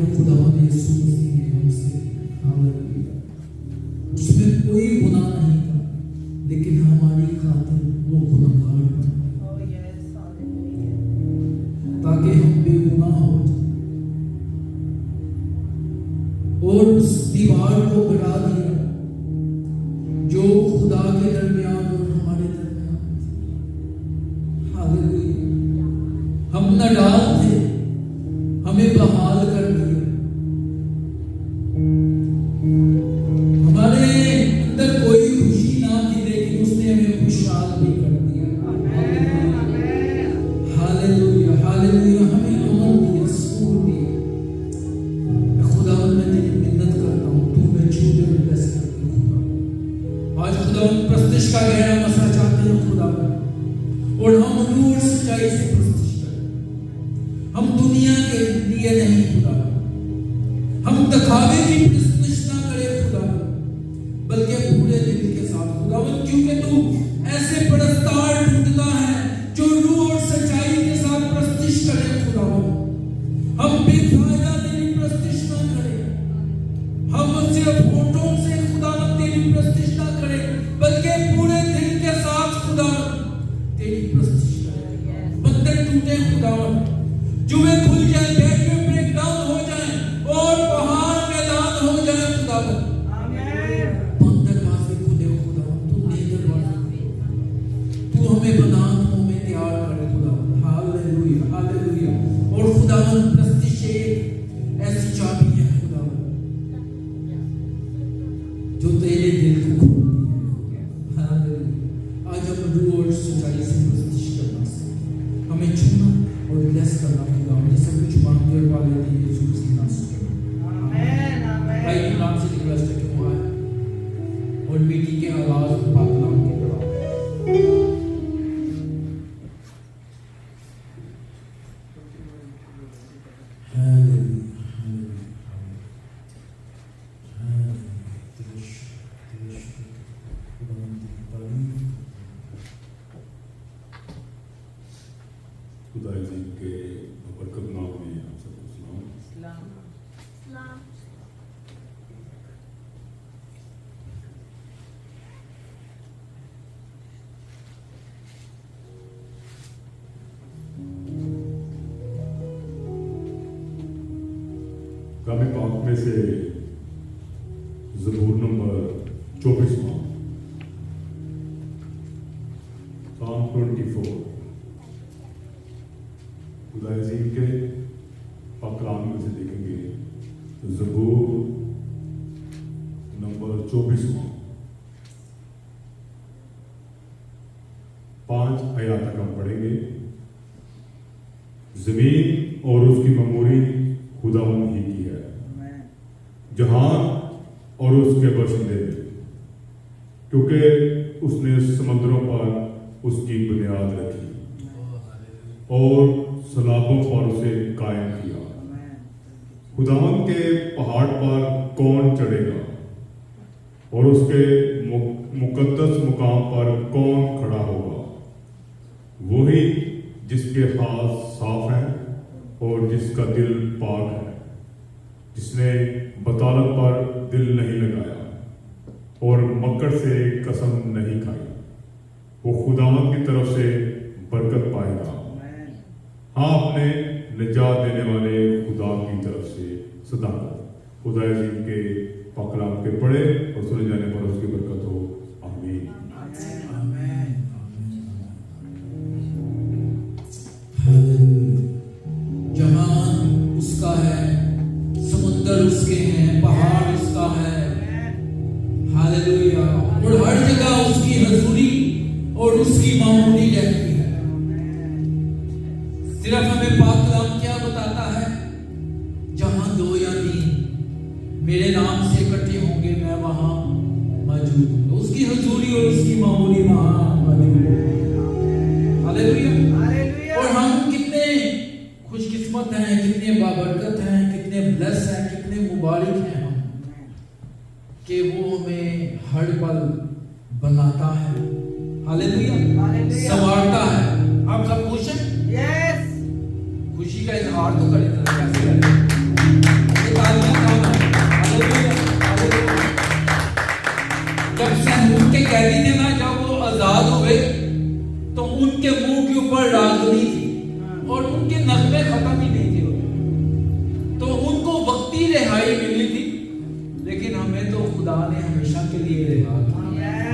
खुदावंद यीशु मसीह ने हमसे, हालेलुया, उसमें कोई गुनाह नहीं था, लेकिन हमारी खातिर वो गुनहगार बना ताकि हम बेगुनाह हो जाए, और उस दीवार को गिरा दिया जो खुदा के दरमियान और हमारे दरमियान थी। हालेलुया, हम नादान थे, हमें बहाल कर दिया, हमारे अंदर कोई खुशी ना थी, लेकिन उसने हमें खुशहाल भी कर दिया। हालेलुया, हालेलुया, हमें अमन दिया, सुकून दिया। मैं खुदावंद में तेरी मिन्नत करता हूँ, तू मैं छूटे में ब्लेस कर दे खुदा। आज खुदावंद प्रस्तिश का गहरा मसला चाहते हैं खुदावंद, और हम नूर सच्चाई से प्रस्तिश करें। हम दुनिया के लिए नहीं खुदा, हम दिखावे की प्रस्तिश ना करें खुदा, बल्कि पूरे दिल के साथ खुदावंद, क्योंकि तू ऐसे परस्तार ढूंढता है जो रूह और सच्चाई के साथ प्रस्तिश करे खुदावंद। हम बेफायदा तेरी प्रस्तिश ना करें, हम सिर्फ होठों से खुदावंद तेरी प्रस्तिश ना करें, बल्कि पूरे दिल के साथ खुदावंद तेरी प्रस्तिश करें। बंधन टूटे खुदावंद, जुए खुल जाए, बैठ में ब्रेक डाउन हो जाए, और पहाड़ मैदान हो जाए खुदावंद। बंद दरवाजे खुले खुदावंद, तू नए दरवाजे, तू हमें बंधनों में तैयार करे खुदावंद। Hallelujah, hallelujah. और खुदावंद प्रस्तिश एक ऐसी चाबी है खुदावंद जो तेरे दिल को खोलती है। हालेलुया। आज हम रूह और सच्चाई से प्रस्तिश करना सीखें, हमें छूना और ब्लेस करना खुदावंद, जैसे कुछ मांगते वाले थे यीशु मसीह नाम से। आमीन, आमीन। भाई नाम से रिक्वेस्ट है कि वो आए और मीटिंग के आगाज में पाक नाम के दौरान खुदा जी के बरकत नाम में आप सबको सलाम। कलाम पाक में से ज़बूर नंबर 24 Psalm 24 खुदा अज़ीम के पाक कलाम में से देखेंगे। ज़बूर नंबर 24 5 आयत तक हम पढ़ेंगे। जमीन और उसकी ममूरी खुदावंद ही की है, जहान और उसके बशिंदे, क्योंकि उसने समुद्रों पर उसकी बुनियाद रखी और सलाखों पर उसे कायम किया। खुदावंद के पहाड़ पर कौन चढ़ेगा और उसके मुकद्दस मुकाम पर कौन खड़ा होगा? वही जिसके हाथ साफ हैं और जिसका दिल पाक है, जिसने बतालत पर दिल नहीं लगाया और मक्कर से कसम नहीं खाई, वो खुदावंद की तरफ से बरकत पाएगा। हाँ, अपने निजात देने वाले खुदा की तरफ से सदाकत। खुदा अज़ीम के पाक कलाम के पढ़े और सुने जाने पर उसकी बरकत हो। आमीन। जहान उसका है, समुद्र उसके हैं, पहाड़ उसका है। हालेलुया। और हर जगह उसकी हजूरी और उसकी मामूली रहती है। सिर्फ हमें पाक कलाम क्या बताता है? जहां 2 या 3 मेरे नाम से इकट्ठे होंगे, मैं वहां मौजूद हूं। उसकी हजूरी और उसकी मामूली वहां मौजूद है। हालेलुया। और हम कितने खुशकिस्मत हैं, कितने बाबरकत हैं, कितने ब्लेस हैं, कितने मुबारक हैं हम कि वो हमें हर पल बनाता है। हालेलुया। संवारता है। आप सब खुश हैं? यस। खुशी का इजहार तो करें।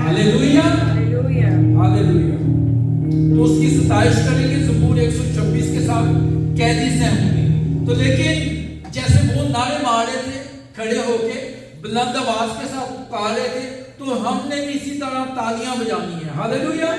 Hallelujah, hallelujah. तो उसकी सताइश करेंगे ज़बूर 126 के साथ, कैदी से होंगे। तो लेकिन जैसे वो नारे मार रहे थे खड़े होके बुलंद आवाज के साथ पुकार रहे थे, तो हमने भी इसी तरह तालियां बजानी है। हालेलुया।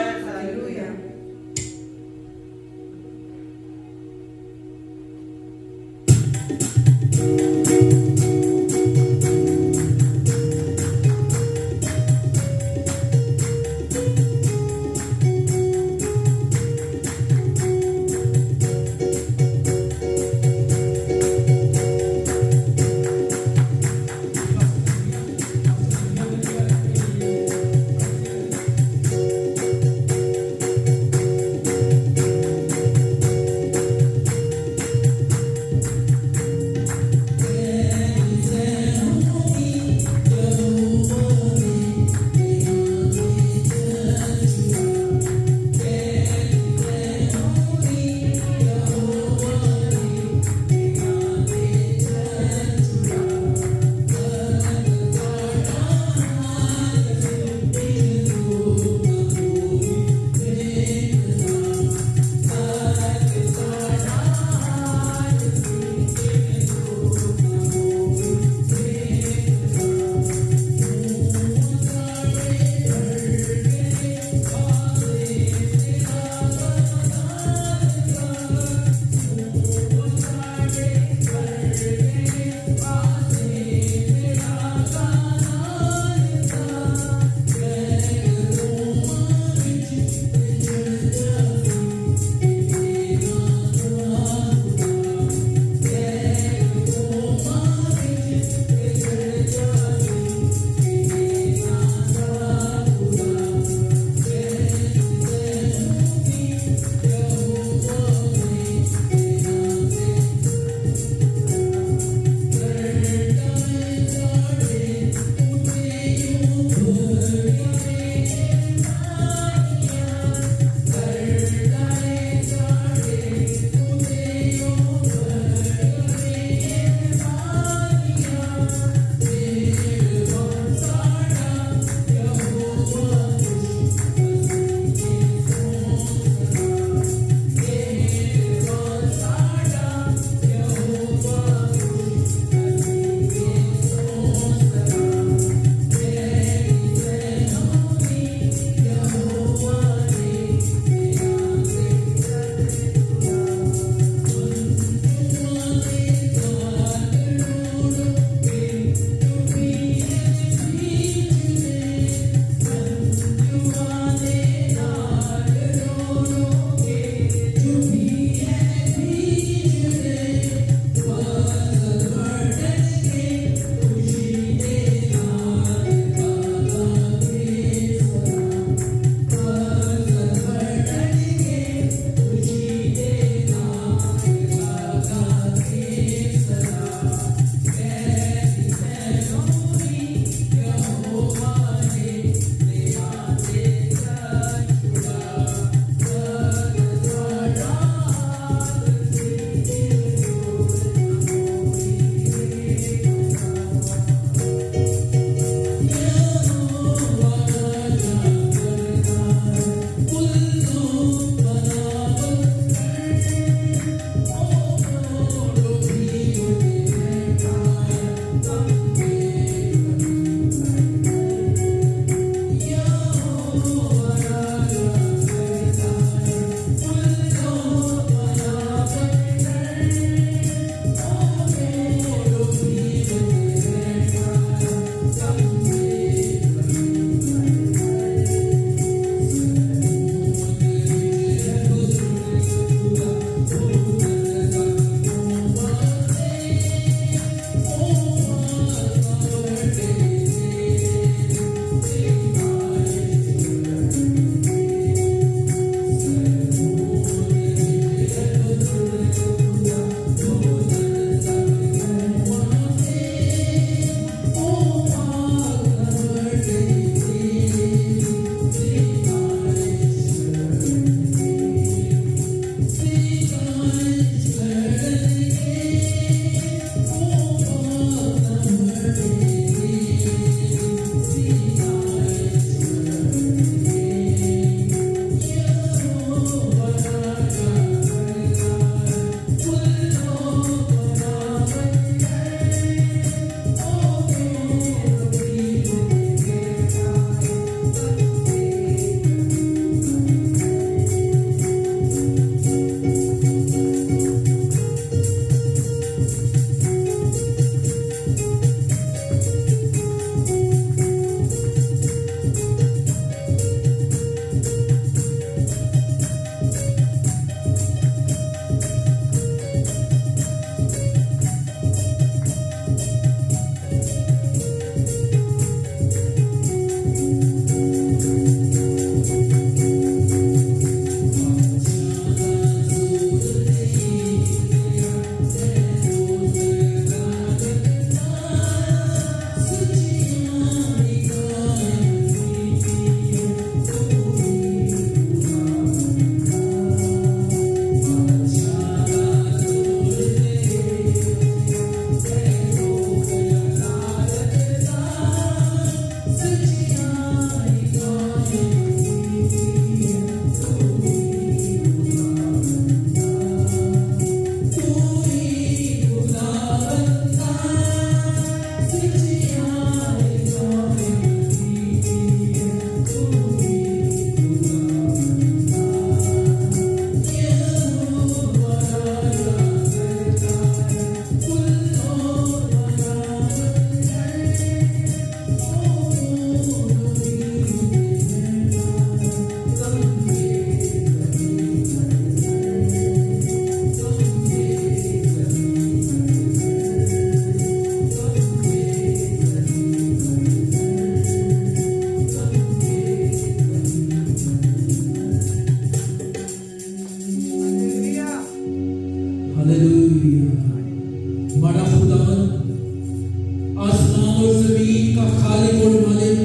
आसमान और जमीन का खालिक और मालिक,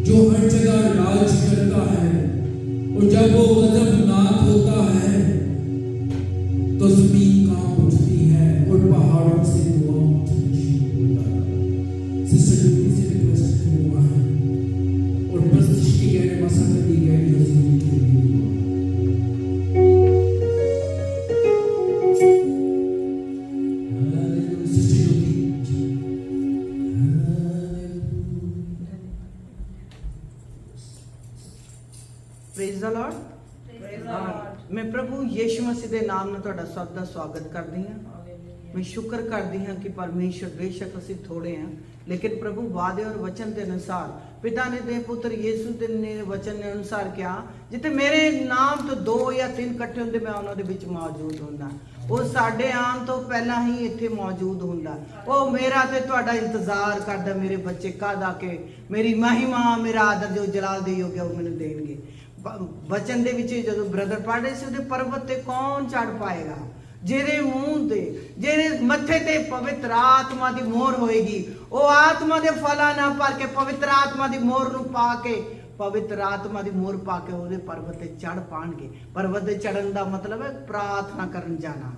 जो हर जगह राज करता है, और जब वो गजबनाक होता है तो जमीन कांप उठती है और पहाड़ों से धुआं उठना शुरू होता है। सिस्टर ज्योति से रिक्वेस्ट हुआ है और बस की गहरे मसा कर दी गई हजूरी के लिए sister Jyoti. Praise the Lord. मैं प्रभु यीशु मसीह ਦੇ ਨਾਮ ਨਾਲ ਤੁਹਾਡਾ ਸਭ ਦਾ ਸਵਾਗਤ ਕਰਦੀ ਹਾਂ। मैं शुक्र करती हाँ कि परमेश्वर बेशक ਅਸੀਂ थोड़े हैं लेकिन प्रभु वादे और वचन के अनुसार पिता ने दे पुत्र यीशु ਦੇ ने वचन के अनुसार क्या जिते मेरे नाम तो 2 या 3 इकट्ठे होंगे मैं उन्होंने विच मौजूद होंदा। वो साडे आन तो पहला ही इत्थे मौजूद होंदा। वो मेरा ते तुहाडा इंतजार करदा मेरे बच्चे कद आके मेरी महिमा मेरा आदर जो जलाल दे योग्य वो मैनूं देणगे। वचन दे विच जदों ब्रदर पढ़ रहे सी उहदे पर्वत ते कौन चढ़ पाएगा जेरे मुंह दे जेरे मथे ते पवित्र आत्मा दी मोहर होएगी। वो आत्मा दे फला ना भर के पवित्र आत्मा दी मोहर नूं पा के पवित्र आत्मा दी मोहर पा के ओहदे पर्वत ते चढ़ पाणगे। पर्वत ते चढ़न दा मतलब है प्रार्थना करन जाना।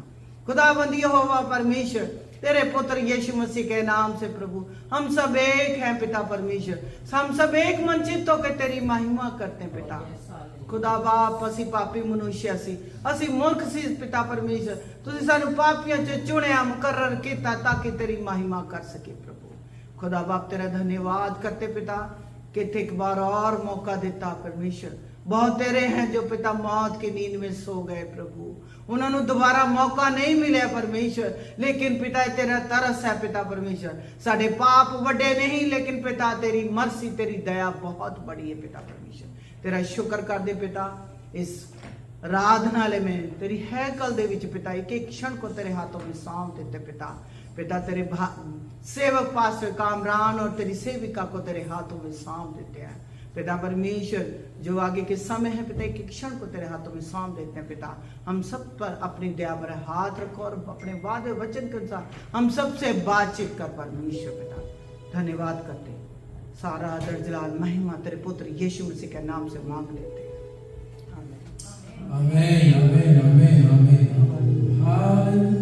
खुदावंद यहोवा परमेश्वर तेरे पुत्र यीशु मसीह के नाम से प्रभु हम सब एक हैं पिता परमेश्वर। हम सब एक मन चित्त होकर तेरी महिमा करते हैं पिता। खुदा बाप असी पापी मनुष्य असी मूर्ख सी पिता परमेश्वर तुसी सानू पापियां च चुनिया मुकर्रर किया ताकि तेरी महिमा कर सके प्रभु। खुदा बाप तेरा धन्यवाद करते पिता कि एक बार और मौका देता परमेश्वर। बहुत तेरे हैं जो पिता मौत की नींद में सो गए प्रभु उन्होंने दोबारा मौका नहीं मिले परमेश्वर। लेकिन पिता तेरा तरस है पिता परमेश्वर। साडे पाप बड़े नहीं लेकिन पिता तेरी मर्सी तेरी दया बहुत बड़ी है पिता परमेश्वर। तेरा शुक्र कर दे पिता इस आराधनालय में तेरी हैकल दे विच पिता एक एक क्षण को तेरे हाथों में सौंप देते पिता। पिता तेरे सेवक पास कामरान और तेरी सेविका को तेरे हाथों में सौंप देते हैं पिता परमेश्वर। जो आगे के समय है पिता एक क्षण को तेरे हाथों में सौंप देते हैं पिता। हम सब पर अपनी दया भरे हाथ रखो और अपने वादे वचन के अनुसार हम सबसे बातचीत कर परमेश्वर पिता। धन्यवाद करते सारा आदर जलाल महिमा तेरे पुत्र यीशु मसीह के नाम से मांग लेते हैं। आमीन आमीन आमीन आमीन हालेलुया।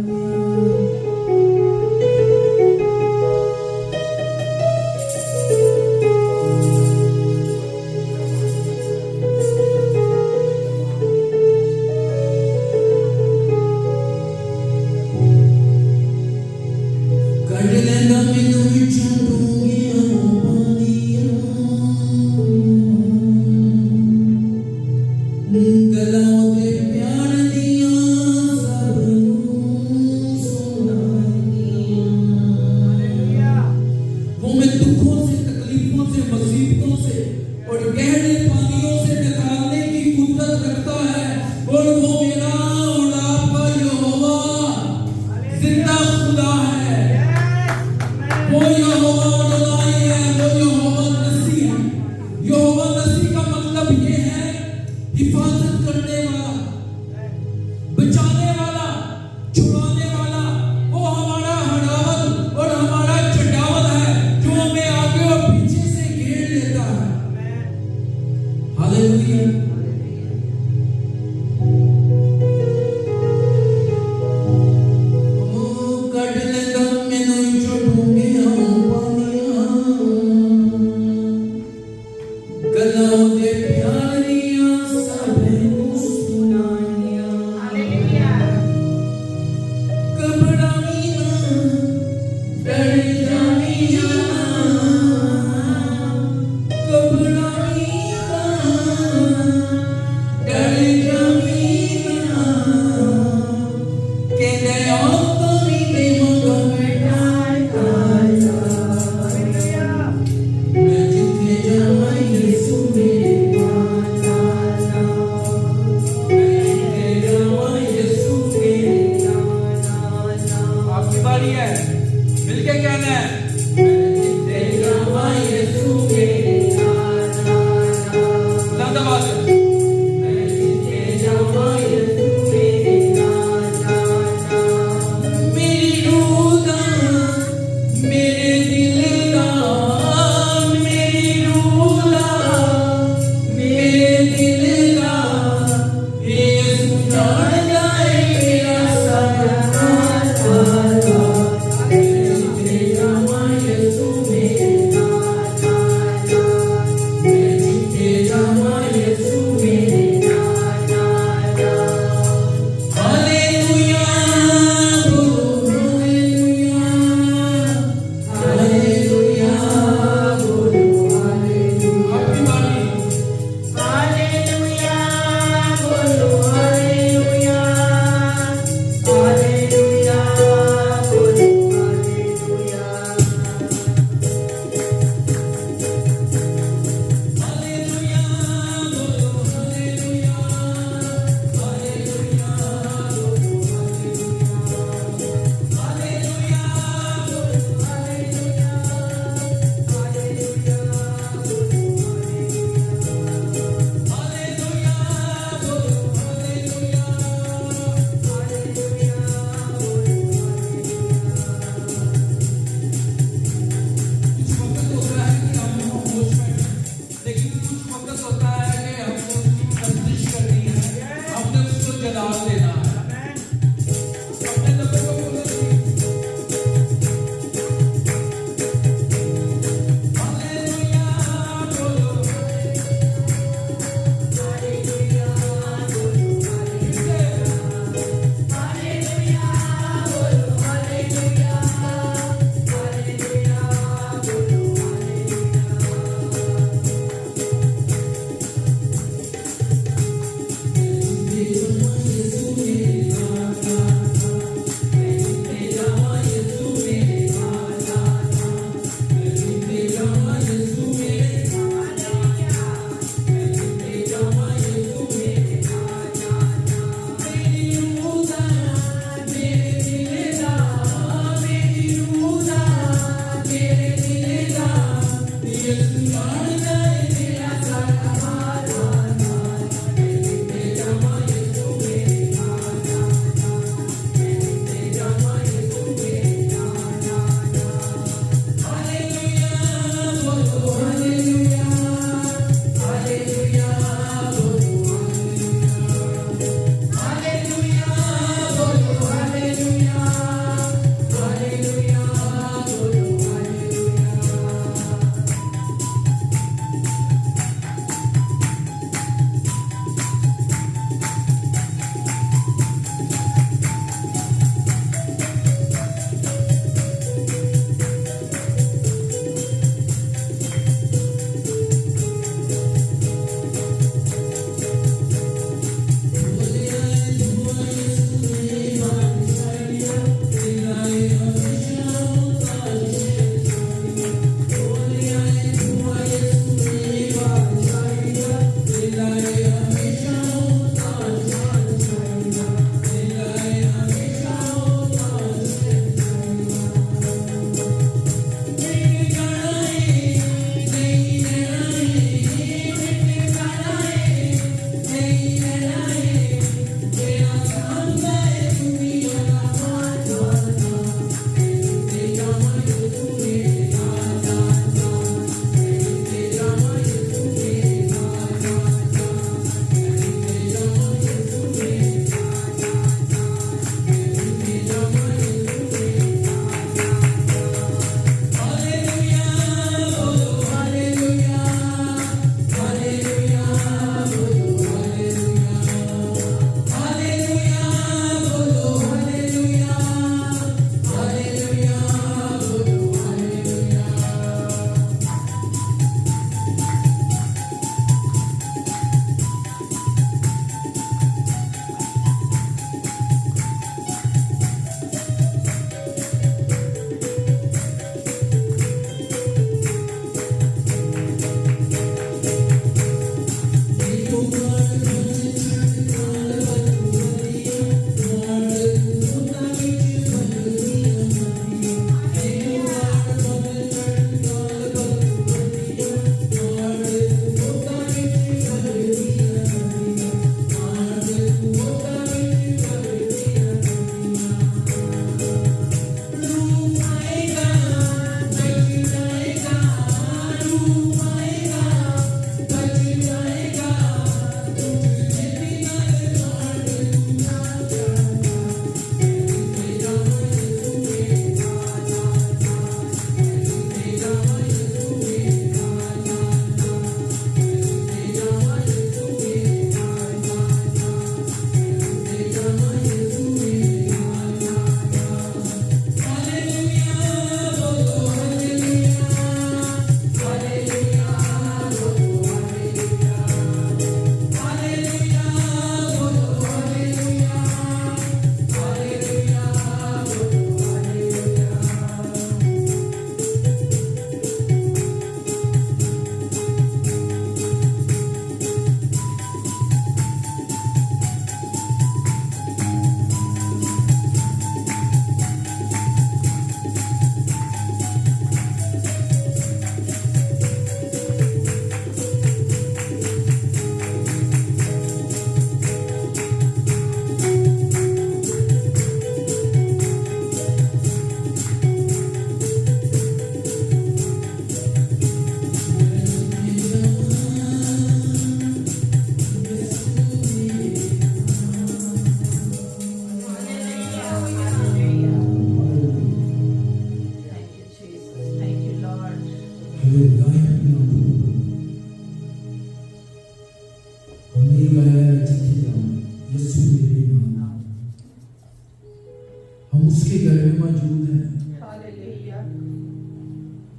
है,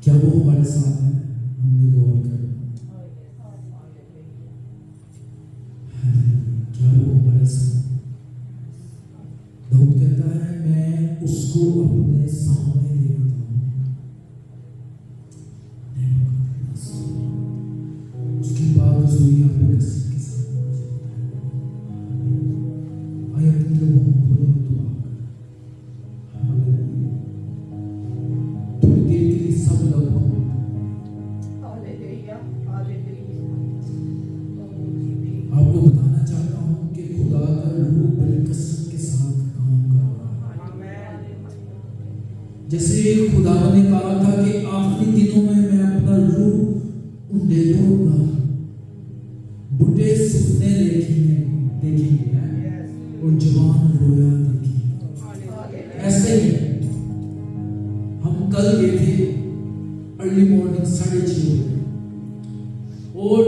क्या वो हमारे साथ है? हमने गौर करें, क्या वो हमारे साथ? दाऊद कहता है मैं उसको अपने सामने देखता हूँ, उसकी बावजूद यहाँ पे कसम के साथ आए अपने लोगों को खोलो, दुआ कर। थोड़ी देर के लिए सब लोग आपको बताना चाहता हूँ कि खुदा का रूह बड़ी कसम के साथ काम कर रहा है। जैसे खुदा ने कहा था कि आखिरी दिनों में मैं अपना रूह उन्हें दूंगा, बुढ़े सपने देखेंगे और जवान रोया देखेंगे। ऐसे ही हम कल गए थे अर्ली मॉर्निंग 6:30 और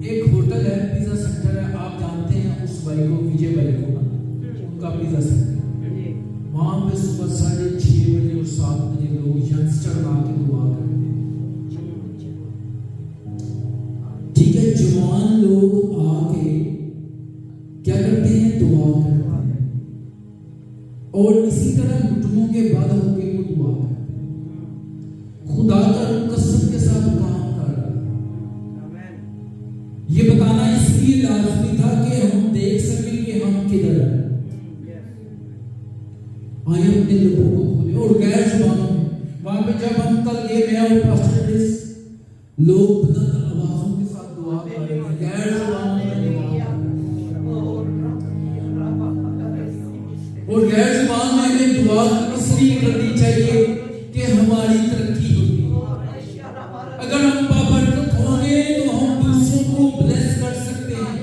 एक होटल है, पिज्जा सेंटर है, आप जानते हैं उस भाई को, विजय भाई को ना, उनका पिज्जा सेंटर। वहां पे सुबह 6:30 बजे और 7 बजे लोग यंगस्टर आके दुआ करते हैं। ठीक है, जवान लोग आके क्या करते हैं? दुआ करते हैं। और इसी तरह घुटनों के बाद होके वो दुआ करते हैं। खुदा का रूह कसम के साथ काम कर रहा है। ये बताना इसलिए लाजमी था कि हम देख सकें कि हम किधर हैं। आइए अपने लोगों को खोले और गैर जुबानों में, वहां पे जब हम कल गए, मैं और पास्टर क्रिस, लोग बुलंद आवाजों के साथ दुआ कर रहे हैं, गैर जुबानों में दुआ कर रहे हैं। और गैर जुबान में हमें दुआ इसलिए करनी चाहिए कि हमारी तरक्की होगी। अगर हम बाबरकत होंगे तो हम दूसरों को ब्लेस कर सकते हैं।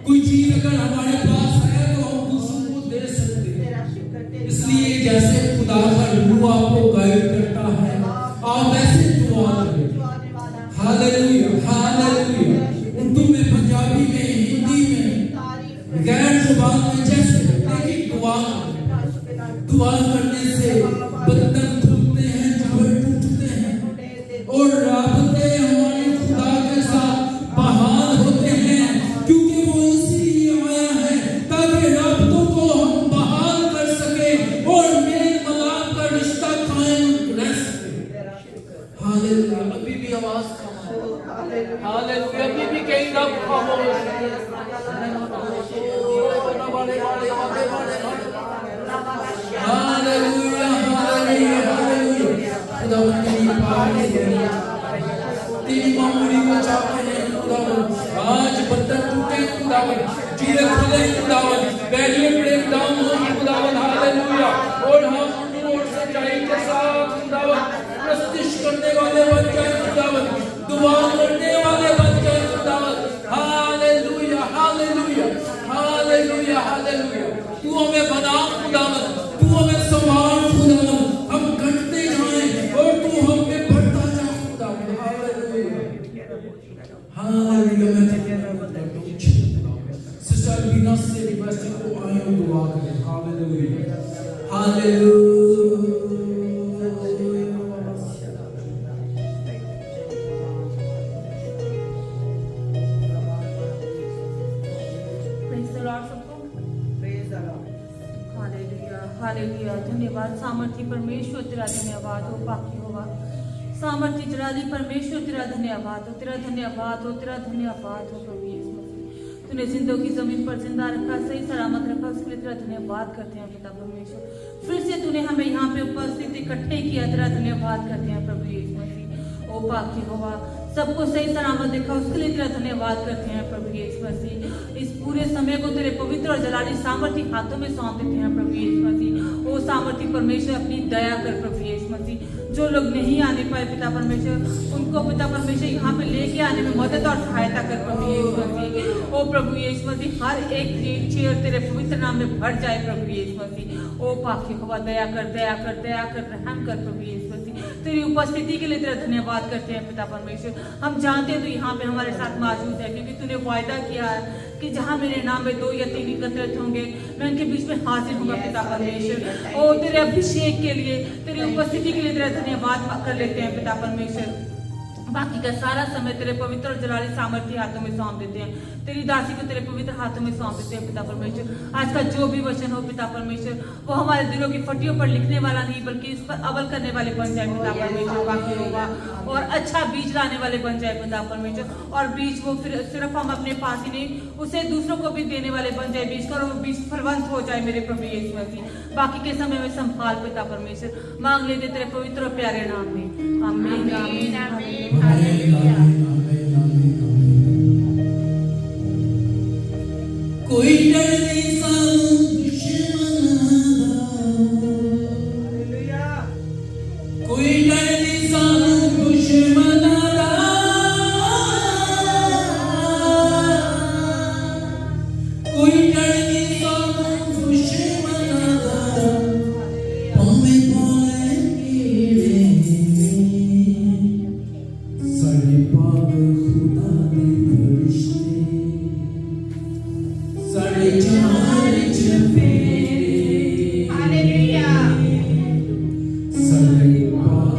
कोई चीज अगर हमारे पास है तो हम दूसरों को दे सकते हैं। इसलिए जैसे खुदा का रूह आपको गाइड करता है, आप वैसे दुआ करें। Hallelujah, hallelujah. उर्दू में, पंजाबी में, हिंदी में, गैर जुबान में, जैसे लेकिन दुआ करने से बंधन खुलते हैं, जबड़ टूटते हैं और राबते हमारे खुदा के साथ बहाल होते हैं, क्योंकि वो इसलिए आया है ताकि राबतों को हम बहाल कर सके और मेल मिलाप का रिश्ता कायम रह सके। हालेलुया। अभी भी आवाज कम है। हालेलुया। अभी भी कई रब खामोश है। Hallelujah, hallelujah, hallelujah. खुदावंद तेरी पाक दुनिया, तेरी मामूली को चाहते हैं खुदावंद। आज बंधन टूटे खुदावंद, जीरे खुले खुदावंद, बैरियर ब्रेक डाउन हो खुदावंद। हालेलुया। और हम नूर सच्चाई के साथ खुदावंद प्रस्तुत करने वाले बन जाए खुदावंद, दुआ करने वाले बन जाए खुदावंद। Hallelujah, hallelujah, hallelujah, hallelujah. तू हमें बना खुदावंद, तू हमें संभाल खुदावंद, हम घटते जाएं और तू हम पे बढ़ता जा खुदावंद। Hallelujah, hallelujah. सिस्टर बीना से रिक्वेस्ट को आए और दुआ करें। Hallelujah, hallelujah. हालेलुया। धन्यवाद सामर्थी परमेश्वर, तेरा धन्यवाद हो बाकी होगा। सामर्थी जलाली परमेश्वर, तेरा धन्यवाद हो, तेरा धन्यवाद हो, तेरा धन्यवाद हो प्रभु यीशु मसीह। तूने जिंदों की जमीन पर जिंदा रखा, सही सलामत रखा, उसके लिए तेरा धन्यवाद करते हैं पिता परमेश्वर। फिर से तूने हमें यहाँ पे उपस्थित इकट्ठे किया, तेरा धन्यवाद करते हैं प्रभु यीशु मसीह। ओ बाकी होगा, सबको सही सलामत देखा, उसके लिए तेरा धन्यवाद करते हैं प्रभु यीशु मसीह। इस पूरे समय को तेरे पवित्र और जलाली सामर्थी हाथों में सौंप देते हैं प्रभु यीशु मसीह। ओ सामर्थी परमेश्वर, अपनी दया कर प्रभु यीशु मसीह। जो लोग नहीं आने पाए पिता परमेश्वर, उनको पिता परमेश्वर यहाँ पे लेके आने में मदद और सहायता कर प्रभु यीशु मसीह। ओ प्रभु यीशु मसीह, हर एक चेयर तेरे पवित्र नाम में भर जाए प्रभु यीशु मसीह। ओ ओ पाक यहोवा दया कर दया कर दया कर रहम कर प्रभु यीशु मसीह। तेरी उपस्थिति के लिए तेरा धन्यवाद करते हैं पिता परमेश्वर। हम जानते हैं तो यहाँ पे हमारे साथ मौजूद है, क्योंकि तूने वायदा किया है कि जहाँ मेरे नाम में 2 या 3 एकत्रित होंगे मैं उनके बीच में हाजिर होगा पिता परमेश्वर। ओ तेरे अभिषेक के लिए, तेरी उपस्थिति के लिए तेरा धन्यवाद कर लेते हैं पिता परमेश्वर। बाकी का सारा समय तेरे पवित्र और जलाली सामर्थ्य हाथों में सौंप देते हैं, तेरी दासी को तेरे पवित्र हाथों में सौंप देते हैं पिता परमेश्वर। आज का जो भी वचन हो पिता परमेश्वर, वो हमारे दिलों की फटियों पर लिखने वाला नहीं बल्कि इस पर अमल करने वाले बन जाए पिता परमेश्वर। बाकी होगा और अच्छा बीज लाने वाले बन जाए पिता परमेश्वर, और बीज वो फिर सिर्फ हम अपने पास ही नहीं, उसे दूसरों को भी देने वाले बन जाए बीज कर, वो बीज फलवंत हो जाए मेरे प्रभु यीशु मसीह। बाकी के समय में संभाल पिता परमेश्वर, मांग लेते तेरे पवित्र और प्यारे नाम में, आमीन आमीन आमीन। कोई डर नहीं सानू दुश्मनां दा, कोई डर नहीं सानू दुश्मनां दा, कोई डर नहीं सानू दुश्मनां दा, भावें भाए कीड़े साडे पाक खुदा दे फरिश्ते साडे चार चफेरे, हालेलुया, साडे पाक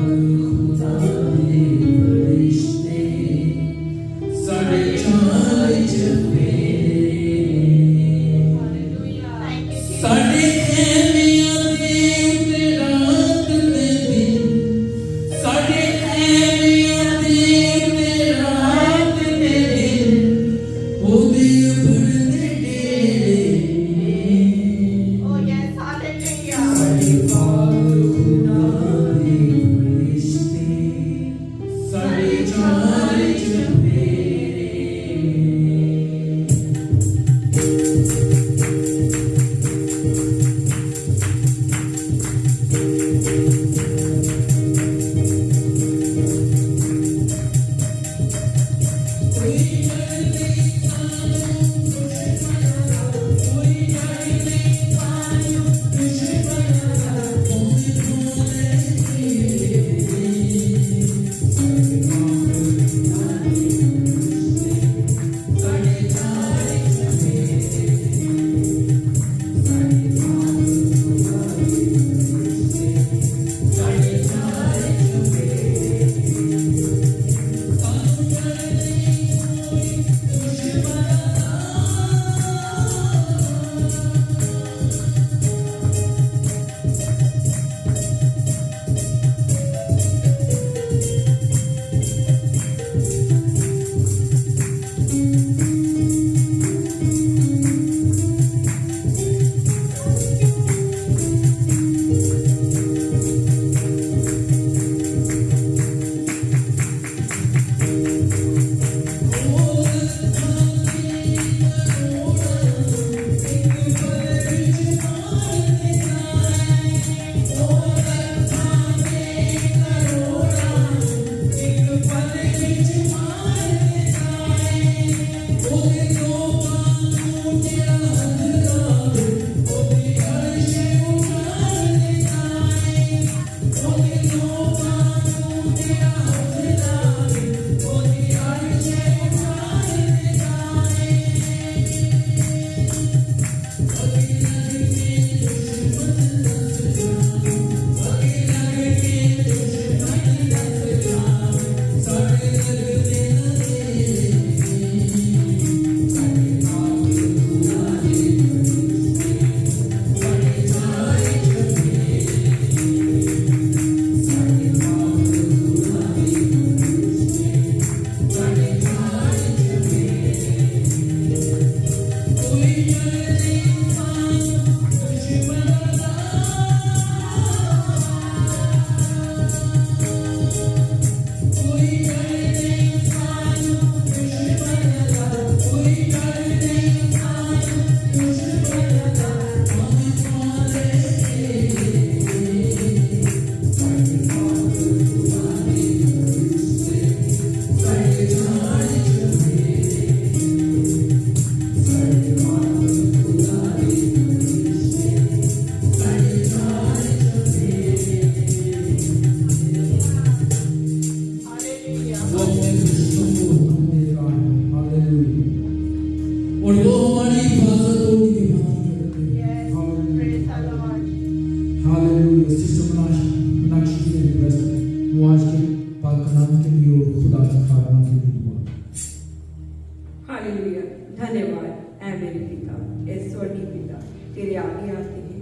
तेरे आगे आते हैं,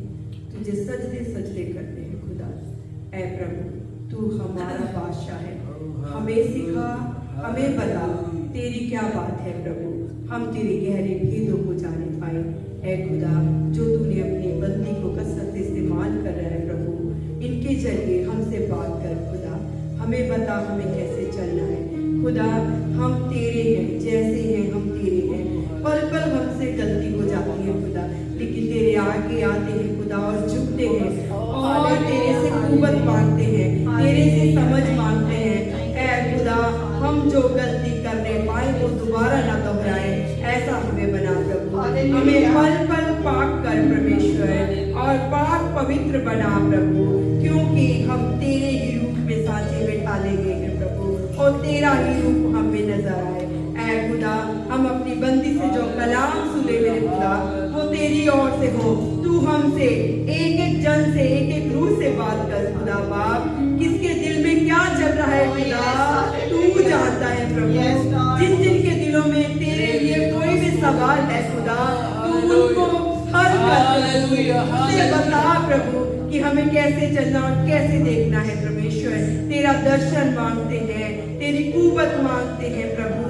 तुझे सजदे सजदे करते हैं खुदा। ऐ प्रभु, तू हमारा बादशाह है, हमें सिखा, हमें बता तेरी क्या बात है प्रभु, हम तेरे गहरे भेदों को जाने पाए। ऐ खुदा, जो तूने अपने बंदी को कसरत से इस्तेमाल कर रहा है प्रभु, इनके जरिए हमसे बात कर खुदा, हमें बता हमें कैसे चलना है खुदा। हम तेरे हैं, जैसे हैं हम तेरे हैं, पल पल हमसे गलती हो जाती है खुदा, लेकिन तेरे आगे आते हैं खुदा और झुकते हैं और तेरे से कुवत मांगते हैं, तेरे से समझ मांगते हैं। ऐ खुदा, हम जो गलती करने पाए वो दोबारा ना दोहराए, ऐसा हमें बना प्रभु। हमें पल पल पाक कर परमेश्वर और पाक पवित्र बना प्रभु, क्योंकि हम तेरे ही रूप में सांचे में ढाले गए हैं प्रभु, और तेरा ही रूप हमें नजर आए। ऐ खुदा, हम अपनी बंदी से जो कलाम सुने मेरे खुदा, वो तेरी ओर से हो। तू हमसे एक एक जन से, एक एक रूह से बात कर खुदा बाप, किसके दिल में क्या चल रहा है खुदा, तू जानता है प्रभु। जिन जिन के दिलों में तेरे लिए कोई भी सवाल है खुदा, तू उनको हल कर उसे बता प्रभु कि हमें कैसे चलना और कैसे देखना है परमेश्वर। तेरा दर्शन मांगते हैं, तेरी कुवत मांगते हैं प्रभु,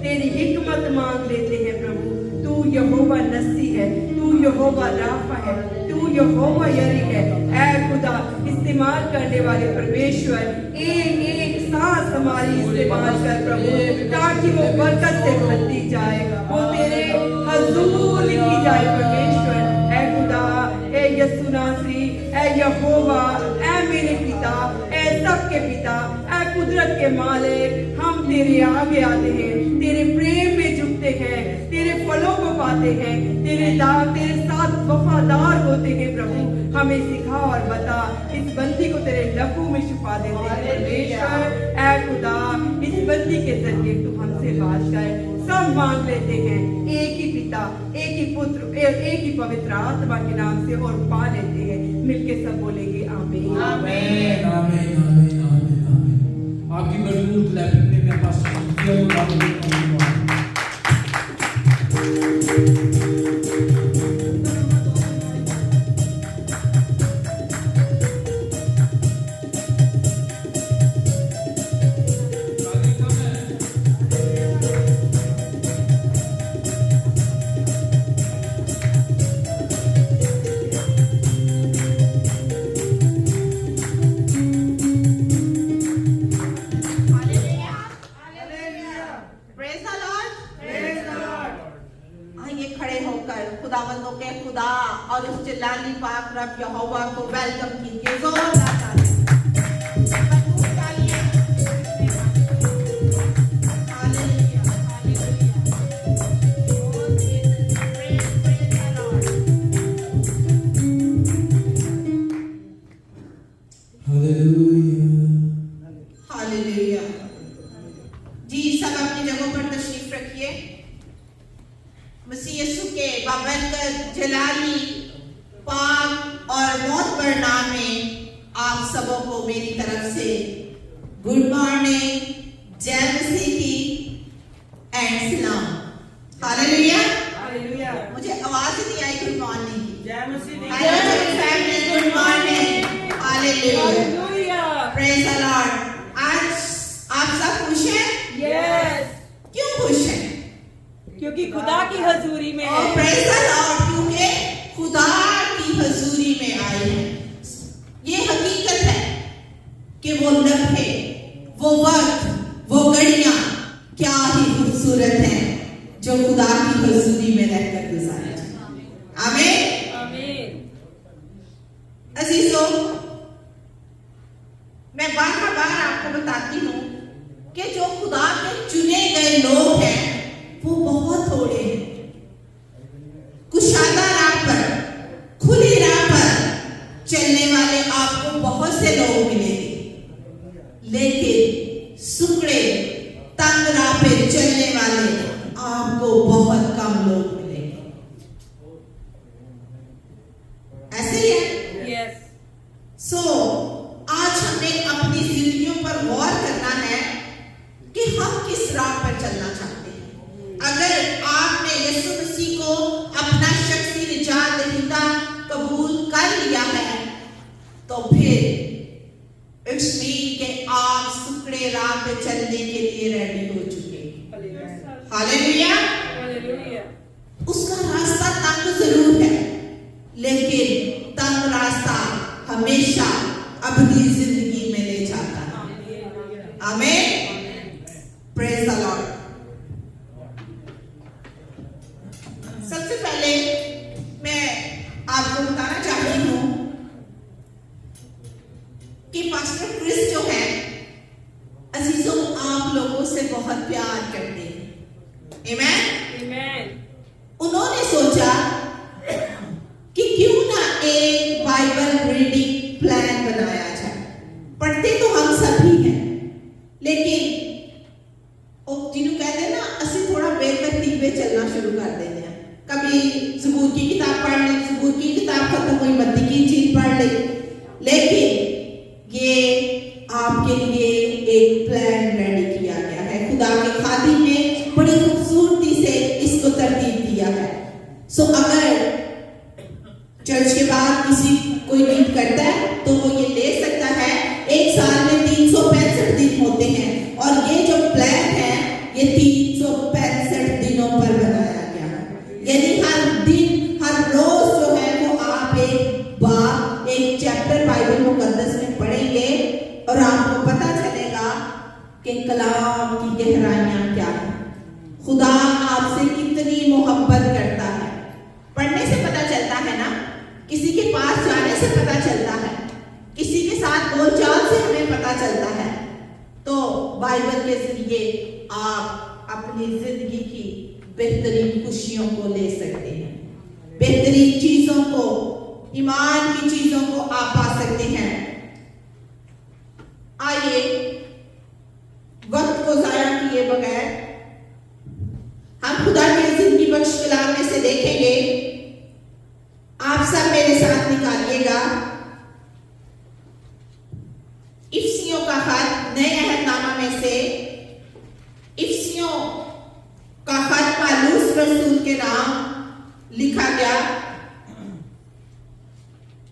तेरी हिकमत मांग लेते हैं प्रभु। तू यहोवा नसी है, तू यहोवा राफा है, तू यहोवा यरी है। ऐ खुदा, इस्तेमाल करने वाले परमेश्वर, एक एक सांस हमारी इस्तेमाल कर प्रभु, ताकि वो बरकत से भरती जाए, वो तेरे हजूर लिखी जाए परमेश्वर। ऐ खुदा, ऐ यीशु नासरी, ऐ यहोवा, ऐ मेरे पिता, ऐ सबके पिता, ऐ कुदरत के मालिक, हम तेरे आगे आते हैं, तेरे प्रेम में झुकते हैं, तेरे फलों को पाते हैं, तेरे साथ वफादार होते हैं प्रभु। हमें सिखा और बता, इस बंदी को तेरे लहू में छुपा देते हैं परमेश्वर। ऐ खुदा, इस बंदी के जरिए तू हमसे बात कर। सब मांग लेते हैं एक ही पिता, एक ही पुत्र, एक ही पवित्र आत्मा के नाम से, और पा लेते हैं। मिलके सब बोलेंगे आमीन आमीन आमीन आमीन आमीन आमीन। आपकी मजबूत क्लैपिंग में मेरे पास खुदावंदों के खुदा और उस जलाली पाक रब यहोवा को वेलकम कीजिए जोरदार ताली। हालेलुया। जी सब अपनी जगहों पर तशरीफ रखिए। मसीह यीशु के बाबरकत जलाली पाक और मोहतर नाम में आप सबों को मेरी तरफ से गुड मॉर्निंग, जय मसीह की एंड सलाम। हालेलुया। हालेलुया। मुझे आवाज ही नहीं आई गुड मॉर्निंग की। जय मसीह। Family good morning. Hallelujah. Praise the Lord. आज आप सब खुश हैं? यस। क्यों खुश हैं? क्योंकि खुदा की हजूरी में और प्रेज द लॉर्ड, क्योंकि खुदा की हजूरी में आए हैं। ये हकीकत है कि वो लम्हे, वो वक्त, वो घड़ियां क्या ही खूबसूरत हैं जो खुदा की हजूरी में रहकर गुजारे जाए। आमीन आमीन। अजीजों, मैं बार बार आपको बताती हूँ कि जो खुदा के चुने गए लोग हैं वो बहुत थोड़े हैं। कुशादा राह पर, खुली राह पर चलने वाले आपको बहुत से लोग मिलेंगे, लेकिन सुकड़े तंग राह पे चलने वाले आपको बहुत कम लोग मिलेंगे। ऐसे ही है। यस। सो आज हमें अपनी जिंदगियों पर गौर करना है कि हम किस राह पर चलना चाहते हैं। अगर आपने इट्स मीन के आप सुकड़े राह पे चलने के लिए रेडी हो चुके हैं। हालेलुया। उसका रास्ता तंग जरूर है, लेकिन तंग रास्ता हमेशा अबदी जिंदगी में ले जाता है। आमीन। Praise the Lord. सबसे पहले मैं आपको बताना चाहती हूँ कि पास्टर क्रिस जो है, अजीजों, आप लोगों से बहुत प्यार करते हैं। आमीन। उन्होंने सोचा कि क्यों ना एक बाइबल रीडिंग प्लान बनाया जाए। पढ़ते तो हम सभी हैं, लेकिन जिन्हों कहते हैं ना, असि थोड़ा बेतरतीबे चलना शुरू कर देते हैं। कभी ज़बूर की किताब पढ़ ली, ज़बूर की किताब खत्म हुई, मत्ती की इंजील पढ़ ली। लेकिन ये आपके लिए एक प्लान रेडी किया गया है। खुदा के खादिम ने बड़ी खूबसूरती से इसको तरतीब दिया है। सो अगर चर्च के बाद किसी कोई नीड करता है तो वो ये ले सकता है। एक साल में 365 दिन होते हैं, और ये जो प्लान है ये 365 दिनों पर बनाया गया है। यानी हर दिन, हर रोज जो है वो आप एक चैप्टर बाइबल मुकद्दस में पढ़ेंगे और आपको पता चलेगा कि कलाम की गहराइयां क्या है, खुदा आपसे कितनी मोहब्बत करता है। पढ़ने से पता चलता है ना, किसी के पास जाने से पता चलता है, किसी के साथ बोलचाल से हमें पता चलता है। तो बाइबल के जरिए आप अपनी जिंदगी की बेहतरीन खुशियों को ले सकते हैं, बेहतरीन चीजों को, ईमान की चीजों को आप पा सकते हैं। आइए वक्त को जाया किए बगैर हम खुदा के जिंदगी बख्श कलाम में से देखेंगे। आप सब मेरे साथ निकालिएगा इफ्सियों का खत, नए अहदनामा में से इफ्सियों का खत पौलुस रसूल के नाम लिखा गया,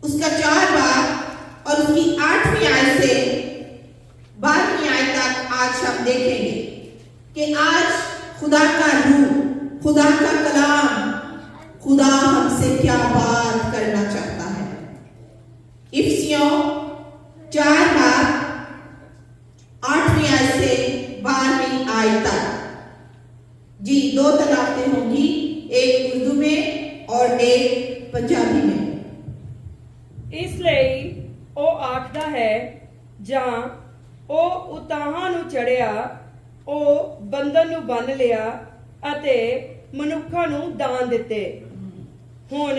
उसका 4 बाब और उसकी 8वीं आयत से 12वीं आयत तक आज हम देखेंगे कि आज खुदा का रूह, खुदा का कलाम, खुदा हमसे क्या बात करना चाहता है। इफ्सियों 4 बाब 8वीं आयत से 12वीं आयत तक। जी, 2 तलाक़ें होंगी, एक उर्दू में और एक पंजाबी में। इसलिए ओ आखदा है, जां ओ उताहां नूं चढ़िया, ओ बंधन नूं बन लिया ਅਤੇ ਮਨੁੱਖਾਂ ਨੂੰ ਦਾਨ ਦਿੱਤੇ। ਹੁਣ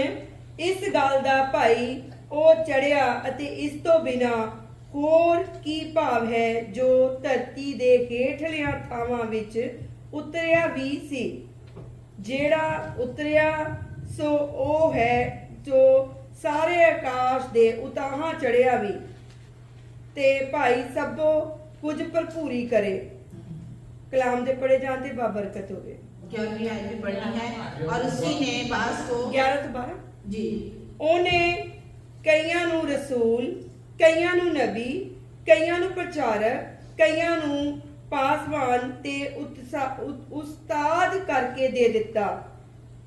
ਇਸ ਗੱਲ ਦਾ ਭਾਈ ਉਹ ਚੜਿਆ ਅਤੇ ਇਸ ਤੋਂ ਬਿਨਾ ਹੋਰ ਕੀ ਭਾਵ ਹੈ ਜੋ ਧਰਤੀ ਦੇ ਹੇਠਲੀਆਂ ਥਾਵਾਂ ਵਿੱਚ ਉਤਰਿਆ ਵੀ ਸੀ। ਜਿਹੜਾ ਉਤਰਿਆ ਸੋ ਉਹ ਹੈ ਜੋ ਸਾਰੇ ਆਕਾਸ਼ ਦੇ ਉਤਾਹਾਂ ਚੜਿਆ ਵੀ, ਤੇ ਭਾਈ ਸਭੋ ਕੁਝ ਭਰਪੂਰੀ ਕਰੇ। कलाम दे पढ़े जाते बाबरकत हो गए। 11वीं आयत भी पढ़नी है और उसी ने बास को 11 ਤੋਂ 12 जी। ਉਹਨੇ ਕਈਆਂ ਨੂੰ ਰਸੂਲ, ਕਈਆਂ ਨੂੰ ਨਬੀ, ਕਈਆਂ ਨੂੰ ਪ੍ਰਚਾਰਕ, ਕਈਆਂ ਨੂੰ ਪਾਸਵਾਨ ਤੇ ਉਸਤਾਦ ਕਰਕੇ ਦੇ ਦਿੱਤਾ,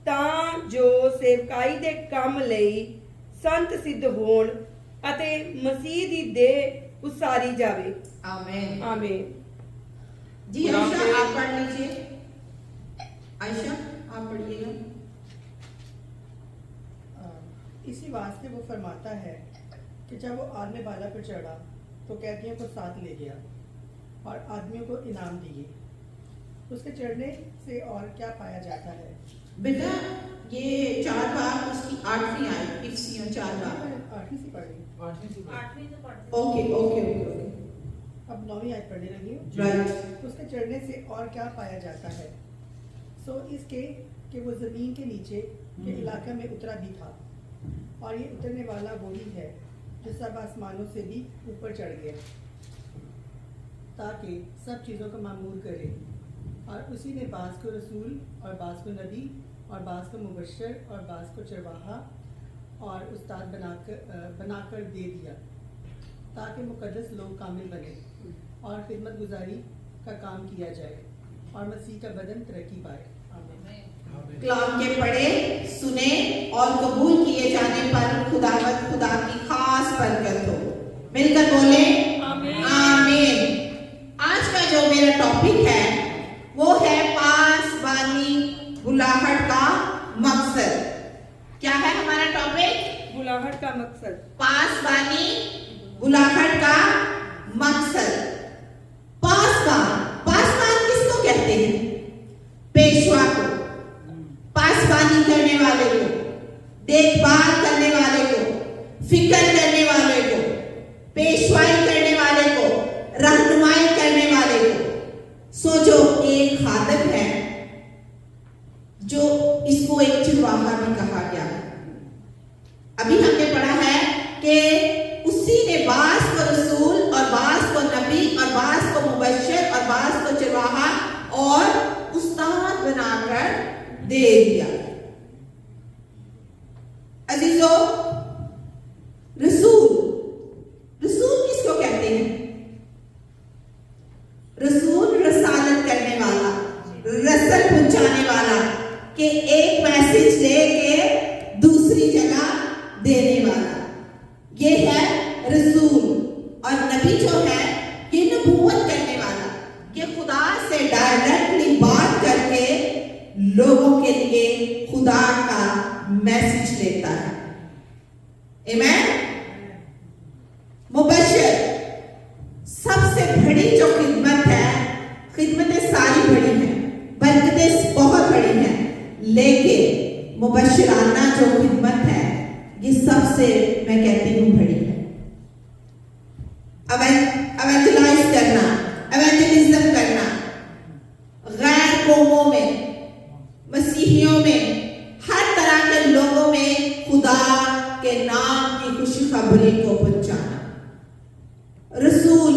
ਤਾਂ ਜੋ ਸੇਵਕਾਈ ਦੇ ਕੰਮ ਲਈ ਸੰਤ ਸਿੱਧ ਹੋਣ ਅਤੇ ਮਸੀਹ ਦੀ ਦੇਹ ਉਸਾਰੀ ਜਾਵੇ। आमीन। आमीन। जी आयशा, आप पढ़ लीजिए। आयशा, आप पढ़िएगा। इसी वास्ते वो फरमाता है कि जब वो आदमी बाला पर चढ़ा तो कैदियों को साथ ले गया और आदमियों को इनाम दिए। उसके चढ़ने से और क्या पाया जाता है? बेटा, ये 4 बाब उसकी 8वीं आयत, इफ्सियों 4 बाब 8वीं से पढ़ रही हूँ। 8वीं से पढ़ते ओके ओके ओके। अब 9वीं आयत पढ़ने लगी हूँ। राइट। उसके चढ़ने से और क्या पाया जाता है? सो इसके कि वो जमीन के नीचे के इलाके में उतरा भी था, और ये उतरने वाला वही है जो सब आसमानों से भी ऊपर चढ़ गया, ताकि सब चीज़ों को मामूर करे। और उसी ने बास को रसूल और बास को नबी और बास को मुबशर और बास को चरवाहा और उस्ताद बनाकर दे दिया। ताकि मुकद्दस लोग कामिल बने और खिदमत गुजारी का काम किया जाए और मसीह का बदन तरक्की पाए। आमीन। कलाम के पढ़े, सुने और कबूल किए जाने पर खुदावंद खुदा की खास बरकत हो। मिलकर बोले आमीन। आमीन। आज का जो मेरा टॉपिक है वो है पासबानी बुलाहट का मकसद। क्या है हमारा टॉपिक? बुलाहट का मकसद। पासबानी बुलाहट का मकसद। पासबान किसको कहते हैं? पेशवा को, पासबानी करने वाले को, देखभाल करने वाले को, फिक्र करने वाले को, पेशवाई करने वाले को, रहनुमाई करने वाले को। सो जो एक खादम है, जो इसको एक चिरवाहा भी कहा गया है। अभी हमने पढ़ा है कि उसी ने बास को रसूल और बास को नबी और बास को मुबश्शिर और बास को चिरवाहा और उस्ताद बनाकर दे दिया। अजीजों, रसूल किसको कहते हैं? रसूल रसालत करने वाला, रसल पहुंचाने वाला, के एक मैसेज लेके दूसरी जगह देने वाला, ये है रसूल। और नबी जो है ये नबूवत करने वाला, ये खुदा से डायरेक्टली बात करके लोगों के लिए खुदा का मैसेज लेता है। आमीन। मुबश्शिर, सबसे बड़ी जो खिदमत है, खिदमतें सारी बड़ी हैं, बरकतें बहुत बड़ी हैं, लेकिन मुबश्शिराना जो खिदमत है ये सबसे, मैं कहती हूँ, बड़ी है। एवेंजलाइज करना, एवेंजलिज्म करना, गैर कौमों में, मसीहियों में, हर तरह के लोगों में खुदा के नाम की खुशखबरी को पहुंचाना। रसूल,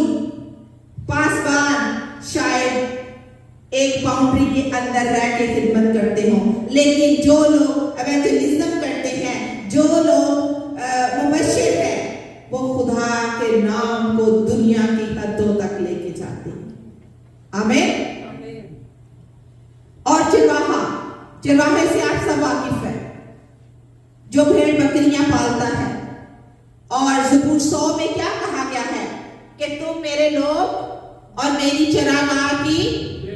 पासबान शायद एक बाउंड्री के अंदर रह के खिदमत करते हों, लेकिन जो लोग एवेंजलिज्म करते हैं, जो लोग मुबश्शिर हैं, वो खुदा के नाम को दुनिया की हदों तक लेके जाते हैं। आमीन। और चिरवाहे से आप सब वाकिफ हैं, जो भेड़ बकरियां पालता है। और ज़बूर 100 में क्या कहा गया है कि तुम मेरे लोग और मेरी चरागाह की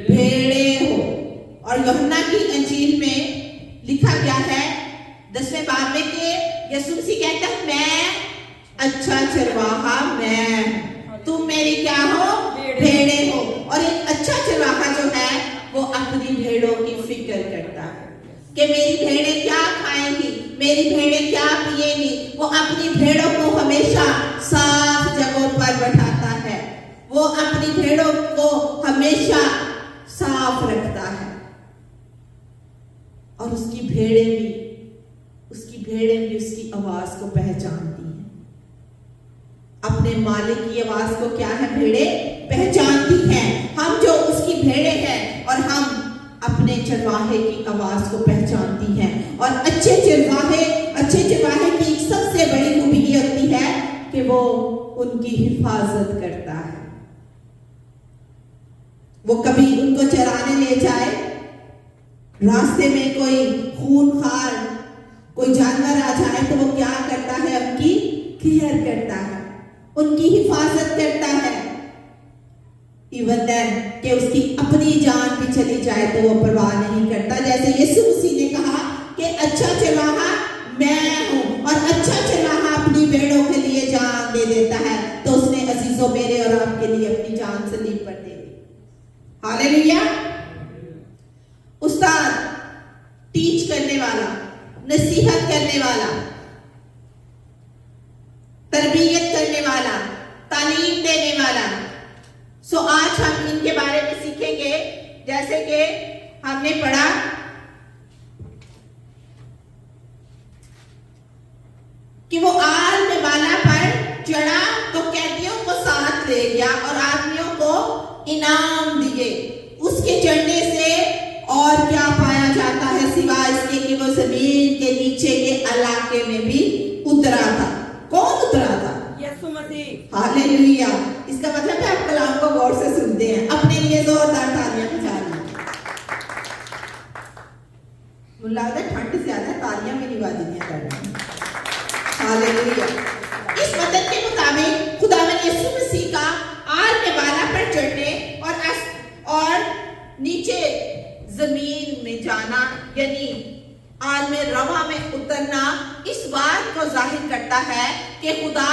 भेड़े हो। और यूहन्ना की अंजील में लिखा गया है 10वें बाब में कि यीशु मसीह कहता है, मैं अच्छा चरवाहा मैं हूं, तुम मेरी क्या हो? भेड़े हो। और एक अच्छा चरवाहा जो है वो अपनी भेड़ों की फिक्र करता है कि मेरी भेड़ें क्या खाएंगी, मेरी भेड़ें क्या पिएंगी। वो अपनी भेड़ों को हमेशा साफ जगहों पर बैठाता है, वो अपनी भेड़ों को हमेशा साफ रखता है। और उसकी भेड़ें भी उसकी आवाज को पहचानती हैं। अपने मालिक की आवाज को क्या है? भेड़ें पहचानती हैं। हम जो उसकी भेड़ें हैं और हम अपने चरवाहे की आवाज को पहचानती हैं। और अच्छे चरवाहे की सबसे बड़ी खूबी ये होती है कि वो उनकी हिफाजत करता है। वो कभी उनको चराने ले जाए, रास्ते में कोई खूनखार कोई जानवर आ जाए तो वो क्या करता है? उनकी केयर करता है, उनकी हिफाजत करता है। इवन देन कि उसकी अपनी जान भी चली जाए तो वो परवाह नहीं करता। जैसे यीशु मसीह ने कहा कि अच्छा चरवाहा मैं हूं, और अच्छा चरवाहा अपनी भेड़ों के लिए जान दे देता है। तो उसने अजीजों मेरे और आपके लिए अपनी जान सलीब पर दे दी। हालेलुया। उस्ताद, टीच करने वाला, नसीहत करने वाला, तरबियत करने वाला, तालीम देने वाला। सो आज हम इनके बारे में सीखेंगे। जैसे कि हमने पढ़ा कि वो आल में बाला पर चढ़ा तो कैदियों को साथ ले गया और आदमियों को इनाम दिए। उसके चढ़ने से और क्या पाया जाता है सिवाय इसके कि वो जमीन के नीचे के इलाके में भी उतरा था। कौन उतरा था? यीशु मसीह। हालेलुया। इसका मतलब है आप कलाम को गौर से सुनते हैं। अपने लिए जोरदार तालियां बजा लीजिए। मुझे लगता है ठंड ज्यादा, तालियां भी नहीं बाजनियां करनी। हालेलुया। इस वचन के मुताबिक खुदावंद यीशु मसीह का आग में बाला पर चढ़ने और नीचे जमीन में जाना यानी आग में रवा में उतरना इस बात को जाहिर करता है कि खुदा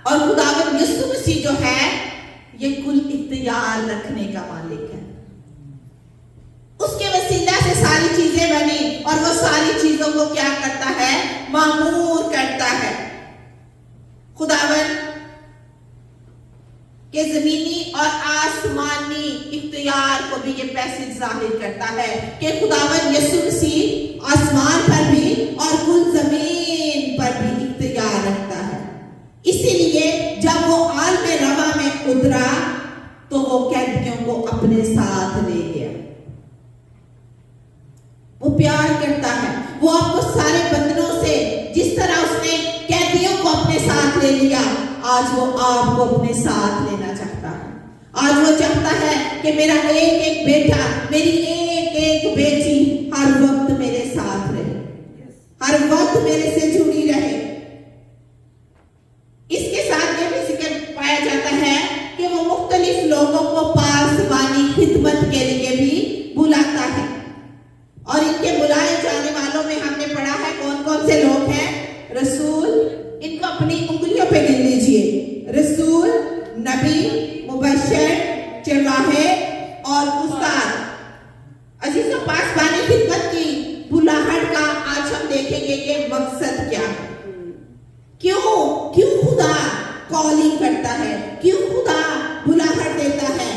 और खुदावंद यीशु मसीह जो है ये कुल इख्तियार रखने का मालिक है। उसके वसीला से सारी चीजें बनी और वो सारी चीजों को क्या करता है? मामूर करता है। खुदावंद के जमीनी और आसमानी इख्तियार को भी ये पैसेज जाहिर करता है कि खुदावंद यीशु मसीह आसमान पर भी और कुल जमीन पर भी इख्तियार रखता है। इसीलिए जब वो आग में रवा में उतरा तो वो कैदियों को अपने साथ ले गया। वो प्यार करता है। वो आपको सारे बंधनों से जिस तरह उसने कैदियों को अपने साथ ले लिया, आज वो आपको अपने साथ लेना चाहता है। आज वो चाहता है कि मेरा एक एक बेटा, मेरी एक एक बेटी हर वक्त मेरे साथ रहे, हर वक्त मेरे से जुड़ी रहे। इसके साथ ये भी जिक्र पाया जाता है कि वो मुख्तलिफ लोगों को पासबानी खिदमत के लिए भी बुलाता है। और इनके बुलाए जाने वालों में हमने पढ़ा है कौन कौन से लोग हैं? रसूल, इनको अपनी उंगलियों पे गिन लीजिए। रसूल, नबी, मुबश्शिर, चरवाहे और उस्ताद। अजीजों, पासबानी खिदमत की बुलाहट का आज हम देखेंगे कि मकसद क्या है। क्यों खुदा कॉलिंग करता है? क्यों खुदा बुलाहट देता है?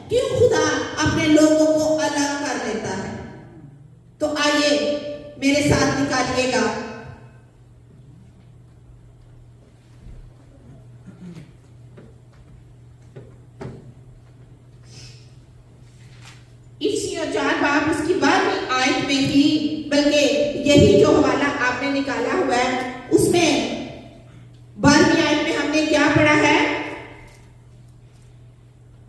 क्यों खुदा अपने लोगों को अलग कर लेता है? तो आइए मेरे साथ निकालिएगा इफ्सियों 4 बाब उसकी 12वीं आयत में ही, बल्कि यही जो हवाला आपने निकाला हुआ है उसमें 12वीं आयत में हमने क्या पढ़ा है?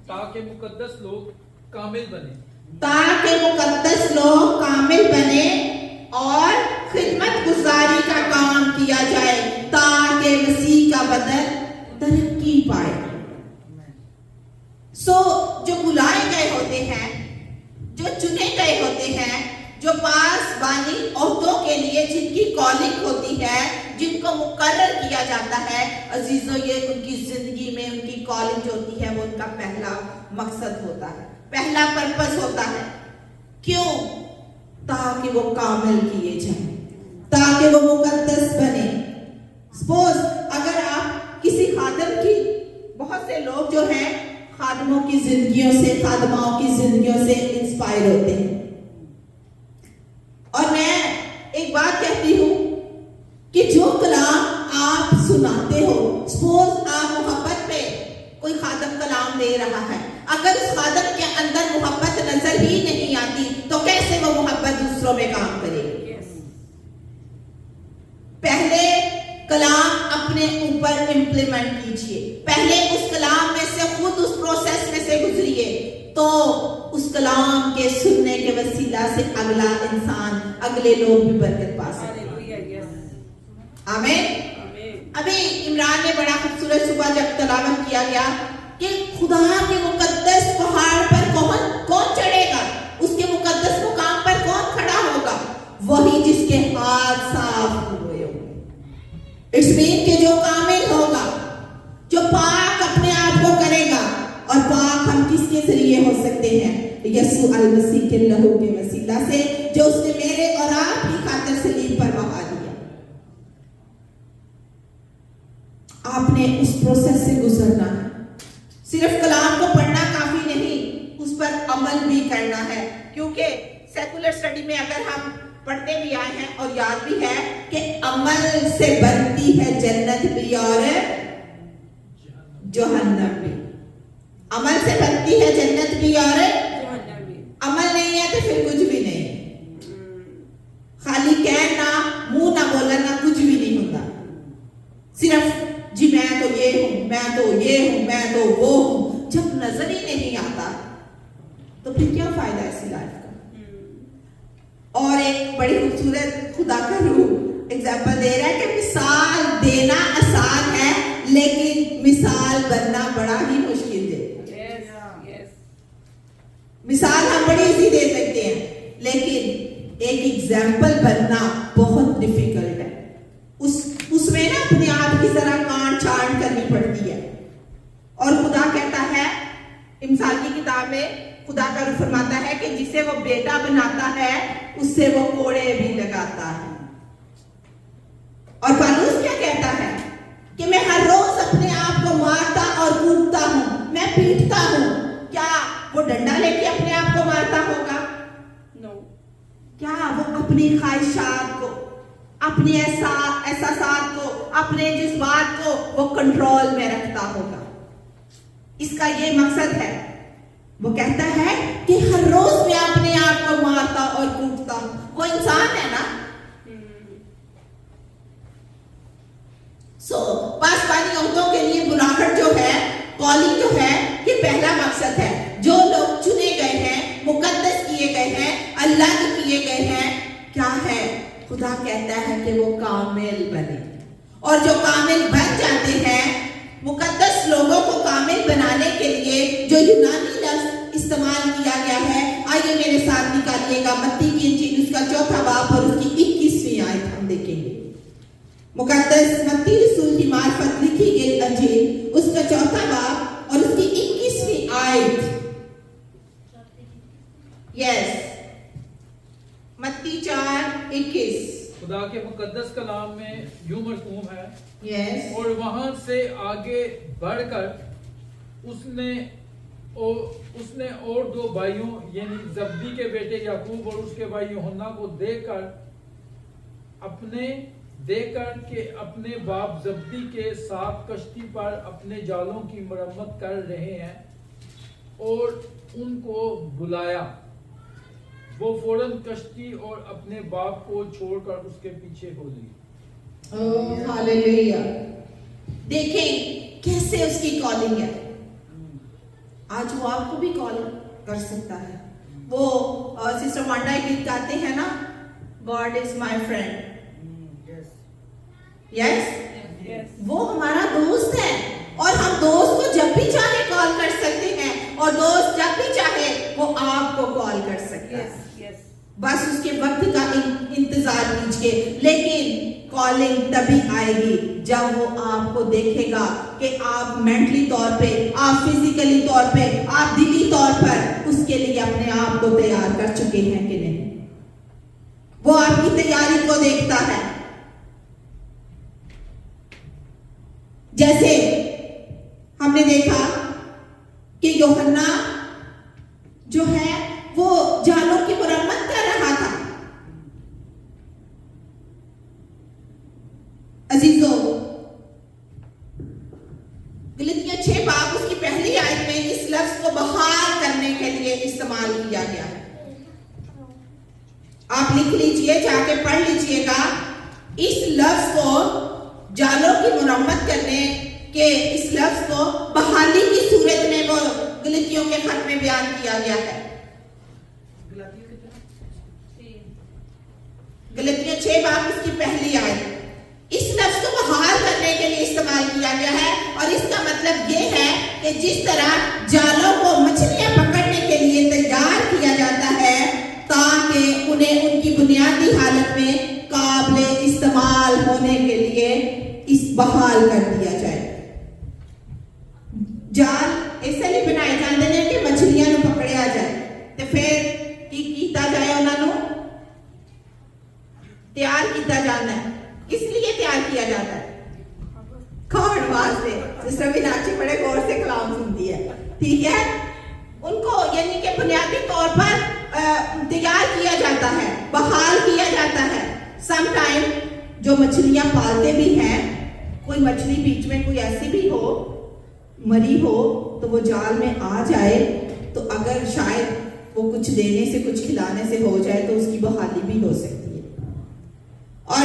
ताकि मुकद्दस लोग कामिल बने, ताकि मुकद्दस लोग कामिल बने और खिदमत गुजारी का काम किया जाए, ताकि मसीह का बदन तरक्की पाए। जो बुलाए गए होते हैं, जो चुने गए होते हैं, जो पासबानी ओहदों के लिए जिनकी कॉलिंग होती है, जिनको मुकर्रर किया जाता है, अजीजों, ये उनकी जिंदगी में उनकी कॉलिंग जो होती है वो उनका पहला मकसद होता है, पहला पर्पस होता है। क्यों? ताकि वो कामिल किए जाएं, ताकि वो मुकद्दस बने। सपोज अगर आप किसी खादिम की, बहुत से लोग जो हैं खादिमों की जिंदगियों से, खादिमाओं की जिंदगियों से इंस्पायर होते हैं। और मैं एक बात कहती हूं कि जो कलाम आप सुनाते हो, सपोज आप मोहब्बत पे कोई खादिम कलाम दे रहा है, अगर उस खादिम के अंदर मोहब्बत नजर ही नहीं आती तो कैसे वो मोहब्बत दूसरों में काम करेगी? पहले कलाम अपने ऊपर इंप्लीमेंट कीजिए, पहले उस कलाम में से खुद उस प्रोसेस में से गुजरिए, तो उस कलाम के सुनने के वसीला से अगला इंसान, अगले लोग भी बरकत पा सकते हैं। आमीन। अभी इमरान ने बड़ा खूबसूरत सुबह जब तलावत किया गया कि खुदा के मुकद्दस पहाड़ पर कौन चढ़ेगा, उसके मुकद्दस मुकाम पर कौन खड़ा होगा? वही जिसके हाथ साफ हुए होंगे। इट्स मीन कि जो कामिल होगा, जो पाक अपने आप को करेगा। और पाक हम किसके जरिए हो सकते हैं? यीशु अल मसीह के लहू के वसीला से, जो उसने मेरे और आपकी खातिर सलीब पर बहा दिया। आपने उस प्रोसेस से गुजरना है। सिर्फ कलाम को पढ़ना काफी नहीं, उस पर अमल भी करना है। क्योंकि सेकुलर स्टडी में अगर हम पढ़ते भी आए हैं और याद भी है कि अमल से बनती है जन्नत भी और जहन्नम भी। अमल से बनती है जन्नत भी और अमल नहीं है तो फिर कुछ भी नहीं। खाली कहना, मुंह ना बोलना, कुछ भी नहीं होता। सिर्फ जी मैं तो ये हूं, मैं तो नजर ही नहीं आता तो फिर क्या फायदा ऐसी लाइफ का। और एक बड़ी खूबसूरत खुदा का रूह एग्जाम्पल दे रहा है कि मिसाल देना आसान है लेकिन मिसाल बनना बड़ा ही मुश्किल है। मिसाल हम बड़ी इजी दे सकते हैं लेकिन एक एग्जाम्पल बनना बहुत डिफिकल्ट है। उसमें ना अपने आप की जरा काट छांट करनी पड़ती है। और खुदा कहता है मिसाल की किताब में, खुदा का रूह फरमाता है कि जिसे वो बेटा बनाता है उससे वो कोड़े भी लगाता है। और पौलुस क्या कहता है कि मैं हर रोज अपने आप को मारता और कूटता हूं, मैं पीटता हूं। क्या वो डंडा लेके अपने आप को मारता होगा? नो। क्या वो अपनी ख्वाहिशात को, अपने एहसासात को, अपने जज्बात को वो कंट्रोल में रखता होगा? इसका ये मकसद है। वो कहता है कि हर रोज मैं अपने आप को मारता और कूटता हूं। वो इंसान है ना। पासवानी औरतों के लिए बुलाहट जो है, कॉलिंग जो है, ये पहला मकसद है। जो लोग चुने गए हैं, मुकद्दस किए गए हैं, अल्लाह के किए गए हैं, क्या है? खुदा कहता है कि वो कामिल बने। और जो कामिल बन जाते हैं, मुकद्दस लोगों को कामिल बनाने के लिए जो यूनानी लफ्ज इस्तेमाल किया गया है, आइए मेरे साथ निकालिएगा मत्ती की इंजील उसका 4वां बाब और उसकी 21वीं आयत हम देखेंगे। मुकद्दस मत्ती रसूल की मार्फत लिखी गई इंजील उसका 4वां बाब और उसकी 21वीं आयत। यस, मत्ती 4:21। खुदा के मुकद्दस कलाम में यूं मरसूम है, यस। और वहां से आगे बढ़कर उसने और दो भाइयों यानी जब्दी के बेटे याकूब और उसके भाई यूहन्ना को देकर के अपने बाप जब्दी के साथ कश्ती पर अपने जालों की मरम्मत कर रहे हैं और उनको बुलाया। वो फौरन कश्ती और अपने बाप को छोड़कर उसके पीछे हो ली। Oh hallelujah. देखें कैसे उसकी कॉलिंग है। आज वो आपको भी कॉल कर सकता है। वो सिस्टर मांडा गीत गाते हैं ना, God is my friend. Yes, वो हमारा दोस्त है और हम दोस्त को जब भी चाहे कॉल कर सकते हैं और दोस्त जब भी चाहे वो आपको कॉल कर सकता है। बस उसके वक्त का इंतजार कीजिए। लेकिन कॉलिंग तभी आएगी जब वो आपको देखेगा कि आप मेंटली तौर पे, आप फिजिकली तौर पे, आप दिली तौर पर उसके लिए अपने आप को तैयार कर चुके हैं कि नहीं। वो आपकी तैयारी को देखता है। जैसे हमने देखा कि यूहन्ना जो है वो जालों की मरम्मत कर रहा था। अजीजों, गलतियां 6 बाब उसकी पहली आयत में इस लफ्ज को बहाल करने के लिए इस्तेमाल किया गया है। आप लिख लीजिए, जाके पढ़ लीजिएगा। इस लफ्ज को जालों की मरम्मत करने के इस लफ्ज को बहाली की सूरत में वो गलतियों के खत में बयान किया गया है। गलतियां 6 बाब उसकी पहली आयत इस लफ्ज को बहाल करने के लिए इस्तेमाल किया गया है। और इसका मतलब ये है कि जिस तरह जालों को मछलियां पकड़ने के लिए तैयार किया जाता है ताकि उन्हें उनकी बुनियादी हालत में काबिले इस्तेमाल होने के लिए इस बहाल कर दिया जाए। जाल ऐसे नहीं बनाए जाते हैं कि मछलियां पकड़िया जाए, तो फिर की कीता जाए, उन्होंने तैयार किया जाता है। किस लिए तैयार किया जाता है? खाण वास्ते। सिस्टर विनाची बड़े गौर से कलाम सुनती है, ठीक है। उनको यानी कि बुनियादी तौर पर तैयार किया जाता है, बहाल किया जाता है। समटाइम जो मछलियां पालते भी हैं, कोई मछली बीच में कोई ऐसी भी हो, मरी हो, तो वो जाल में आ जाए, तो अगर शायद वो कुछ देने से, कुछ खिलाने से हो जाए तो उसकी बहाली भी हो सकती है। और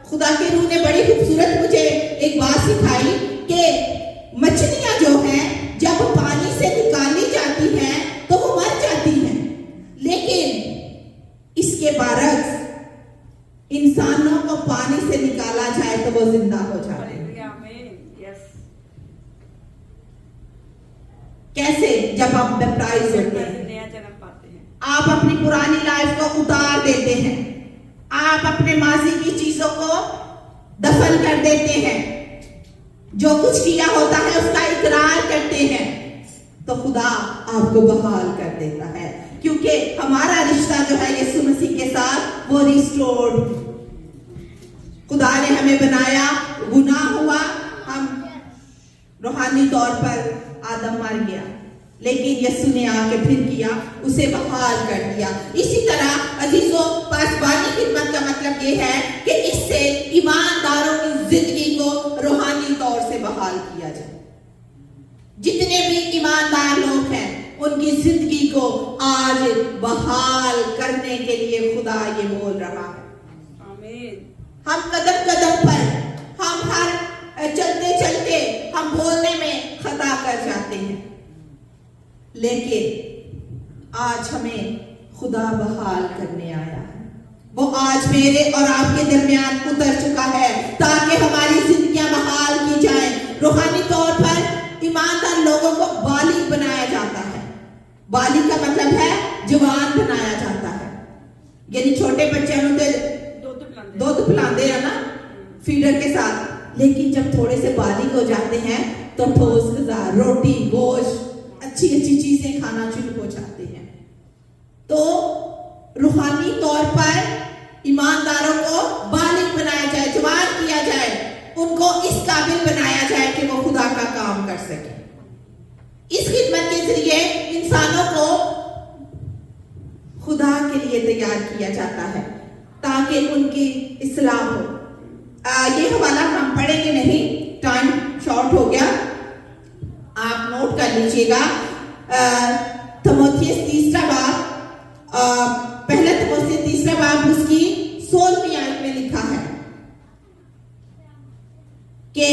खुदा के रूह ने बड़ी खूबसूरत मुझे एक बात सिखाई कि मछलियां जो हैं जब पानी से निकाल वो जिंदा हो जाते हैं। हालेलुया, आमीन। यस। कैसे? जब आप बैप्टाइज होते हैं, नया जन्म पाते हैं, आप अपनी पुरानी लाइफ को उतार देते हैं, आप अपने माजी की चीजों को दफन कर देते हैं, जो कुछ किया होता है उसका इकरार करते हैं, तो खुदा आपको बहाल कर देता है, क्योंकि हमारा रिश्ता जो है यीशु मसीह के साथ वो रिस्टोर्ड। खुदा ने हमें बनाया, गुनाह हुआ, हम रूहानी तौर पर आदम मर गया, लेकिन यीशु ने आके फिर किया, उसे बहाल कर दिया। इसी तरह अजीजों, पासबानी खिदमत का मतलब ये है कि इससे ईमानदारों की जिंदगी को रूहानी तौर से बहाल किया जाए। जितने भी ईमानदार लोग हैं उनकी जिंदगी को आज बहाल करने के लिए खुदा ये बोल रहा है। आमीन। हम कदम कदम पर, हम हर चलते चलते हम बोलने में खता कर जाते हैं, लेकिन आज हमें खुदा बहाल करने आया है। वो आज मेरे और आपके दरमियान उतर चुका है ताकि हमारी जिंदगियां बहाल की जाएं। रूहानी तौर पर ईमानदार लोगों को बालिग बनाया जाता है। बालिग का मतलब है जवान बनाया जाता है, यानी छोटे बच्चों को दूध पिलाते हैं ना फीडर के साथ, लेकिन जब थोड़े से बालिग हो जाते हैं तो ठोस गज़ा, रोटी, गोश्त, अच्छी अच्छी चीजें खाना शुरू हो जाते हैं। तो रूहानी तौर पर ईमानदारों को बालिग बनाया जाए, जवान किया जाए, उनको इस काबिल बनाया जाए कि वो खुदा का काम कर सके। इस खिदमत के जरिए इंसानों को खुदा के लिए तैयार किया जाता है ताकि उनकी इस्लाह हो। ये हवाला हम पढ़ेंगे नहीं, टाइम शॉर्ट हो गया, आप नोट कर लीजिएगा। तीमुथियुस तीसरा बाब, पहला तीमुथियुस तीसरा बाब उसकी 16वीं आयत में लिखा है कि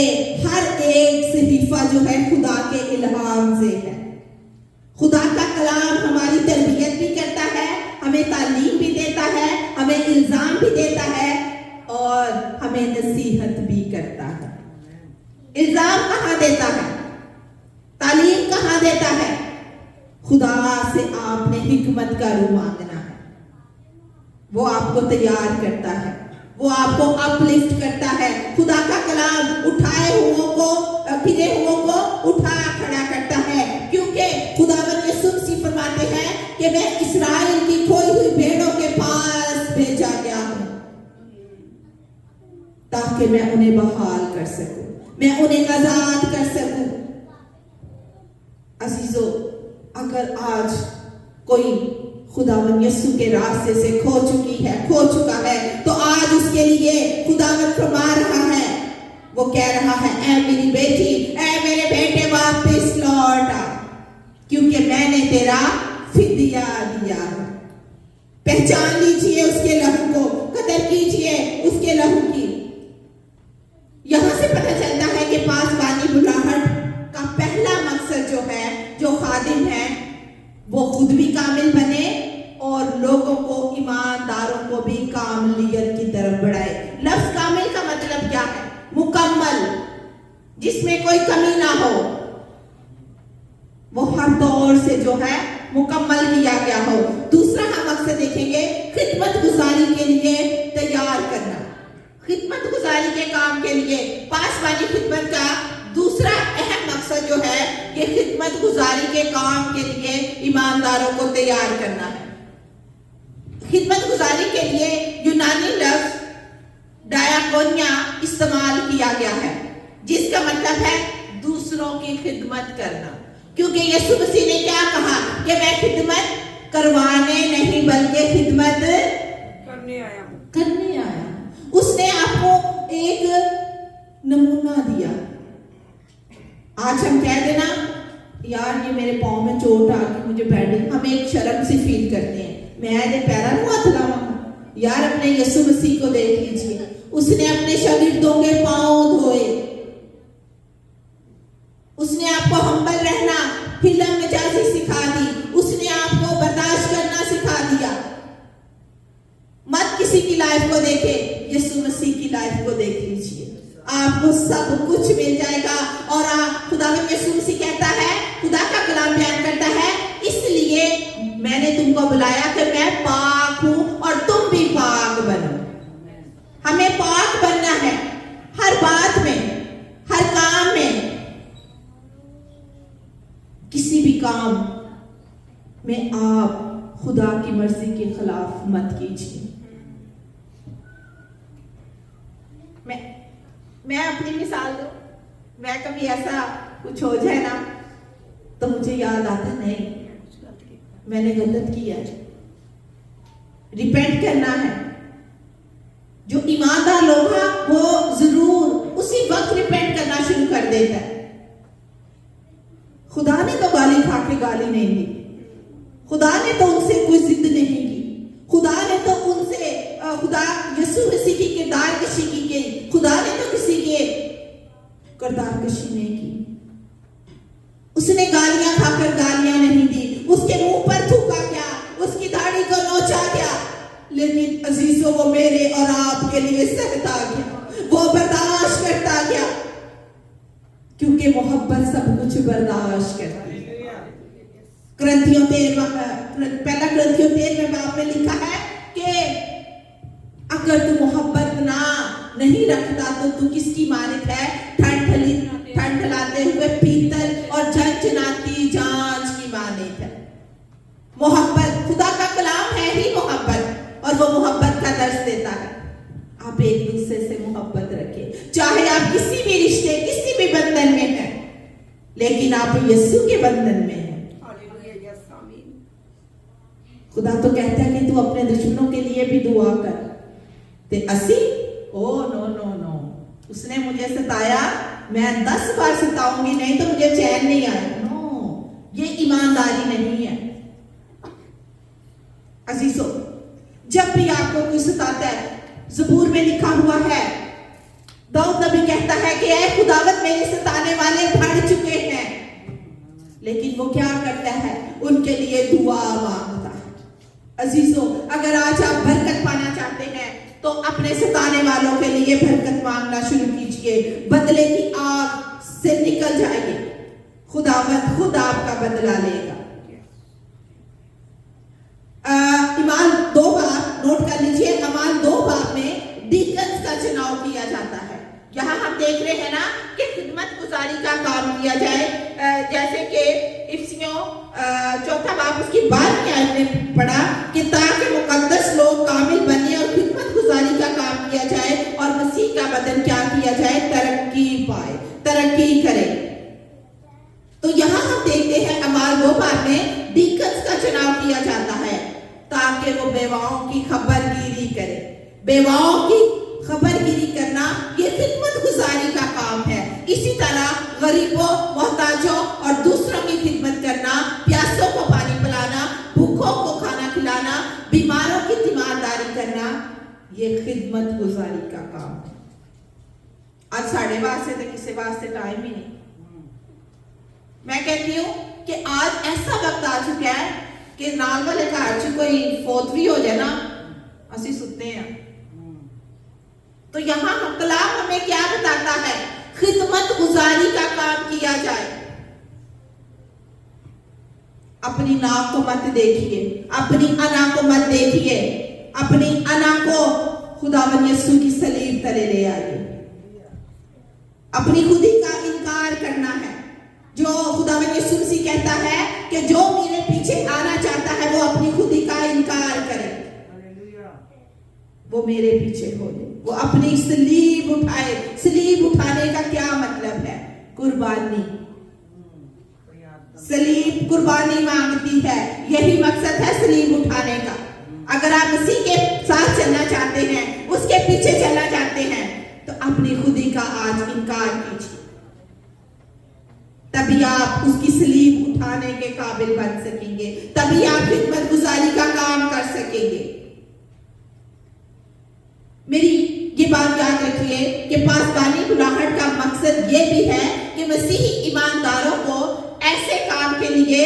हर एक सहीफा जो है खुदा के इल्हाम से है। खुदा का कलाम हमारी तरबियत भी करता है, हमें तालीम भी देता है, हमें इल्जाम भी देता है और हमें नसीहत भी करता है। इल्जाम कहाँ देता है, तालीम कहाँ देता है? खुदा से आपने हिकमत का रू मांगना है, वो आपको तैयार करता है, वो आपको अपलिफ्ट करता है। खुदा का कलाम उठाए हुओं को, गिरे हुओं को उठा खड़ा करता है, क्योंकि खुदावंद यीशु मसीह फरमाते हैं कि मैं इस्राएल की खोई हुई भेड़ों के पास भेजा गया हूं ताकि मैं उन्हें बहाल कर सकूं, मैं उन्हें आजाद कर सकूं। अजीजों, अगर आज कोई खुदावंद यीशु के रास्ते से खो चुका है, तो आज उसके लिए खुदावंद फरमा रहा है, वो कह रहा है, ऐ मेरी बेटी, ऐ मेरे बेटे, वापस लौट आ, क्योंकि मैंने तेरा फिदिया दिया है। पहचान लीजिए उसके लहू को, कदर कीजिए उसके लहू की। यहां से पता चलता है कि पासबानी बुलाहट का पहला मकसद जो है, जो खादिम है, वो खुद भी कामिल बने और लोगों को, ईमानदारों को भी कामिलियत की तरफ बढ़ाए। लफ्ज कामिल का मतलब क्या है? मुकम्मल, जिसमें कोई कमी ना हो, वो हर तौर से जो है मुकम्मल किया गया हो। दूसरा हम अक्सर देखेंगे, खिदमत गुजारी के लिए तैयार करना। खिदमत गुजारी के काम के लिए पासबानी खिदमत का दूसरा अहम मकसद जो है, ये खिदमत गुजारी के काम के लिए ईमानदारों को तैयार करना है। खिदमत गुजारी के लिए यूनानी लफ्ज डायाकोनिया इस्तेमाल किया गया है, जिसका मतलब है दूसरों की खिदमत करना। क्योंकि यीशु मसीह ने क्या कहा कि मैं खिदमत करवाने नहीं बल्कि खिदमत करने आया हूं। करने आया। उसने आपको एक नमूना दिया। आज हम कह देना, यार ये मेरे पाँव में चोट आ गई, मुझे बैठ, हम एक शर्म सी फील करते हैं, मैं पैरा नु हाथ लावा। यार अपने यीशु मसीह को देख लीजिए, उसने अपने शागिर्दों के पाँव धोए, उसने आपको हम्बल रहना, हिलम मिजाजी सिखा दी, उसने आपको बर्दाश्त करना सिखा दिया। मत किसी की लाइफ को देखे, यीशु मसीह की लाइफ को देख लीजिए। मैंने तुमको बुलाया कि मैं पाक हूं और तुम भी पाक बनो। हमें पाक बनना है हर बात में, हर काम में। किसी भी काम में आप खुदा की मर्जी के खिलाफ मत कीजिए। मैं अपनी मिसाल दूं, मैं कभी ऐसा कुछ हो जाए ना तो मुझे याद आता नहीं मैंने गलत किया है, रिपेंट करना है। जो ईमानदार लोग हैं वो जरूर उसी वक्त रिपेंट करना शुरू कर देता है। खुदा ने तो गाली खा के गाली नहीं दी, खुदा ने तो उनसे कोई जिद नहीं की, खुदा ने तो उनसे खुदा यीशु मसीह की किरदार कशी की, खुदा ने तो किसी के किरदार कशी नहीं की। उसने गालियां खाकर गालियां नहीं दी, उसके मुंह पर थूका क्या, उसकी दाढ़ी को नोचा क्या, लेकिन अजीजों वो मेरे और आपके लिए सहता गया, वो बर्दाश्त करता गया, क्योंकि मोहब्बत सब कुछ बर्दाश्त करती है। पहला ग्रंथियों 13वें बाब में लिखा है कि अगर तू मोहब्बत नहीं रखता तो तू किसकी मानित है, ठंड ठलाते हुए पीतल और झनझनाती जांच की मानित है। मोहब्बत खुदा का कलाम है ही मोहब्बत, और वो मोहब्बत का दर्श देता है। आप एक दूसरे से मोहब्बत रखें, चाहे आप किसी भी रिश्ते किसी भी बंधन में हैं, लेकिन आप यीशु के बंधन में हैं। खुदा तो कहता है कि तू अपने दुश्मनों के लिए भी दुआ कर। ते असी ओ नो नो नो, उसने मुझे सताया, मैं 10 बार सताऊंगी नहीं तो मुझे चैन नहीं आया। नो, ये ईमानदारी नहीं है। अजीजों, जब भी आपको कोई सताता है, ज़बूर में लिखा हुआ है, दाऊद नबी कहता है कि ऐ खुदावंद मेरे सताने वाले बढ़ चुके हैं, लेकिन वो क्या करता है, उनके लिए दुआ मांगता है। अजीजों, अगर आज आप बरकत पाना चाहते हैं तो अपने सताने वालों के लिए बरकत मांगना शुरू कीजिए, बदले की आग से निकल जाएगी, खुदावंद खुद आपका बदला लेगा। अमाल 2 बार नोट कर लीजिए, अमाल 2 बार में डीकन्स का चुनाव किया जाता है। यहाँ हम देख रहे हैं ना कि खिदमत गुजारी का काम किया जाए, जैसे कि इफिसियों 4 बाब उसकी 12वीं आयत में पढ़ा कि ताकि मुकद्दस लोग कामिल बने और खिदमत गुजारी का काम किया जाए और मसीह का बदन क्या किया जाए, तरक्की पाए, तरक्की करे। तो यहाँ हम देखते हैं अमाल 2 बाब में डीकन्स का चुनाव किया जाता है ताकि वो बेवाओं की खबरगिरी करे। बेवाओं की खबरगिरी करना ये खिदमत गुजारी का काम है। इसी तरह गरीबों, मोहताजों और दूसरों की खिदमत करना, प्यासों को पानी पिलाना, भूखों को खाना खिलाना, बीमारों की तीमारदारी करना, ये खिदमत गुजारी का काम है। आज 12:30 तक किसी वास्ते टाइम ही नहीं। मैं कहती हूँ कि आज ऐसा वक्त आ चुका है कि नाल वाले घर च कोई फौत भी हो जाए ना, असी सुते हैं। तो यहाँ कलाम हमें क्या बताता है, खिदमत गुजारी का काम किया जाए। अपनी नाक को मत देखिए, अपनी अना को मत देखिए, अपनी अना को खुदावन यीशु की सलीब तले ले आइए। अपनी खुदी का इनकार करना है। जो खुदावन यीशु मसीह कहता है कि जो मेरे पीछे आना चाहता है वो अपनी खुदी का इनकार करे, वो मेरे पीछे हो ले, वो अपनी सलीब उठाए। सलीब उठाने का क्या मतलब है, कुर्बानी। सलीब कुर्बानी मांगती है, यही मकसद है सलीब उठाने का। अगर आप मसीह के साथ चलना चाहते हैं, उसके पीछे चलना चाहते हैं, तो अपनी खुदी का आज इनकार कीजिए, तभी आप उसकी सलीब उठाने के काबिल बन सकेंगे, तभी आप खिदमत गुजारी का काम कर सकेंगे। मेरी ये बात याद रखिए कि पासबानी बुलाहट का मकसद ये भी है कि मसीही ईमानदारों को ऐसे काम के लिए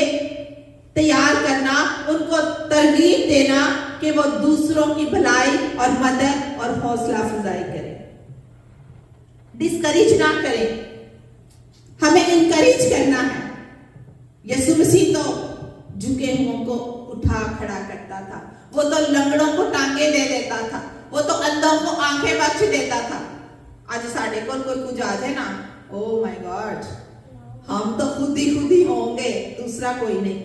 तैयार करना, उनको तरगीब देना कि वो दूसरों की भलाई और मदद और हौसला अफजाई करें, डिस्करेज ना करें, हमें इनकरेज करना है। यीशु मसीह तो झुके हुओं को उठा खड़ा करता था, वो तो लंगड़ों को टांगे दे देता था, वो तो अंधों को आंखें बख्श देता था। आज साढ़े को कोई कुछ आ जाए ना, ओ माय गॉड, हम तो खुद ही होंगे, दूसरा कोई नहीं।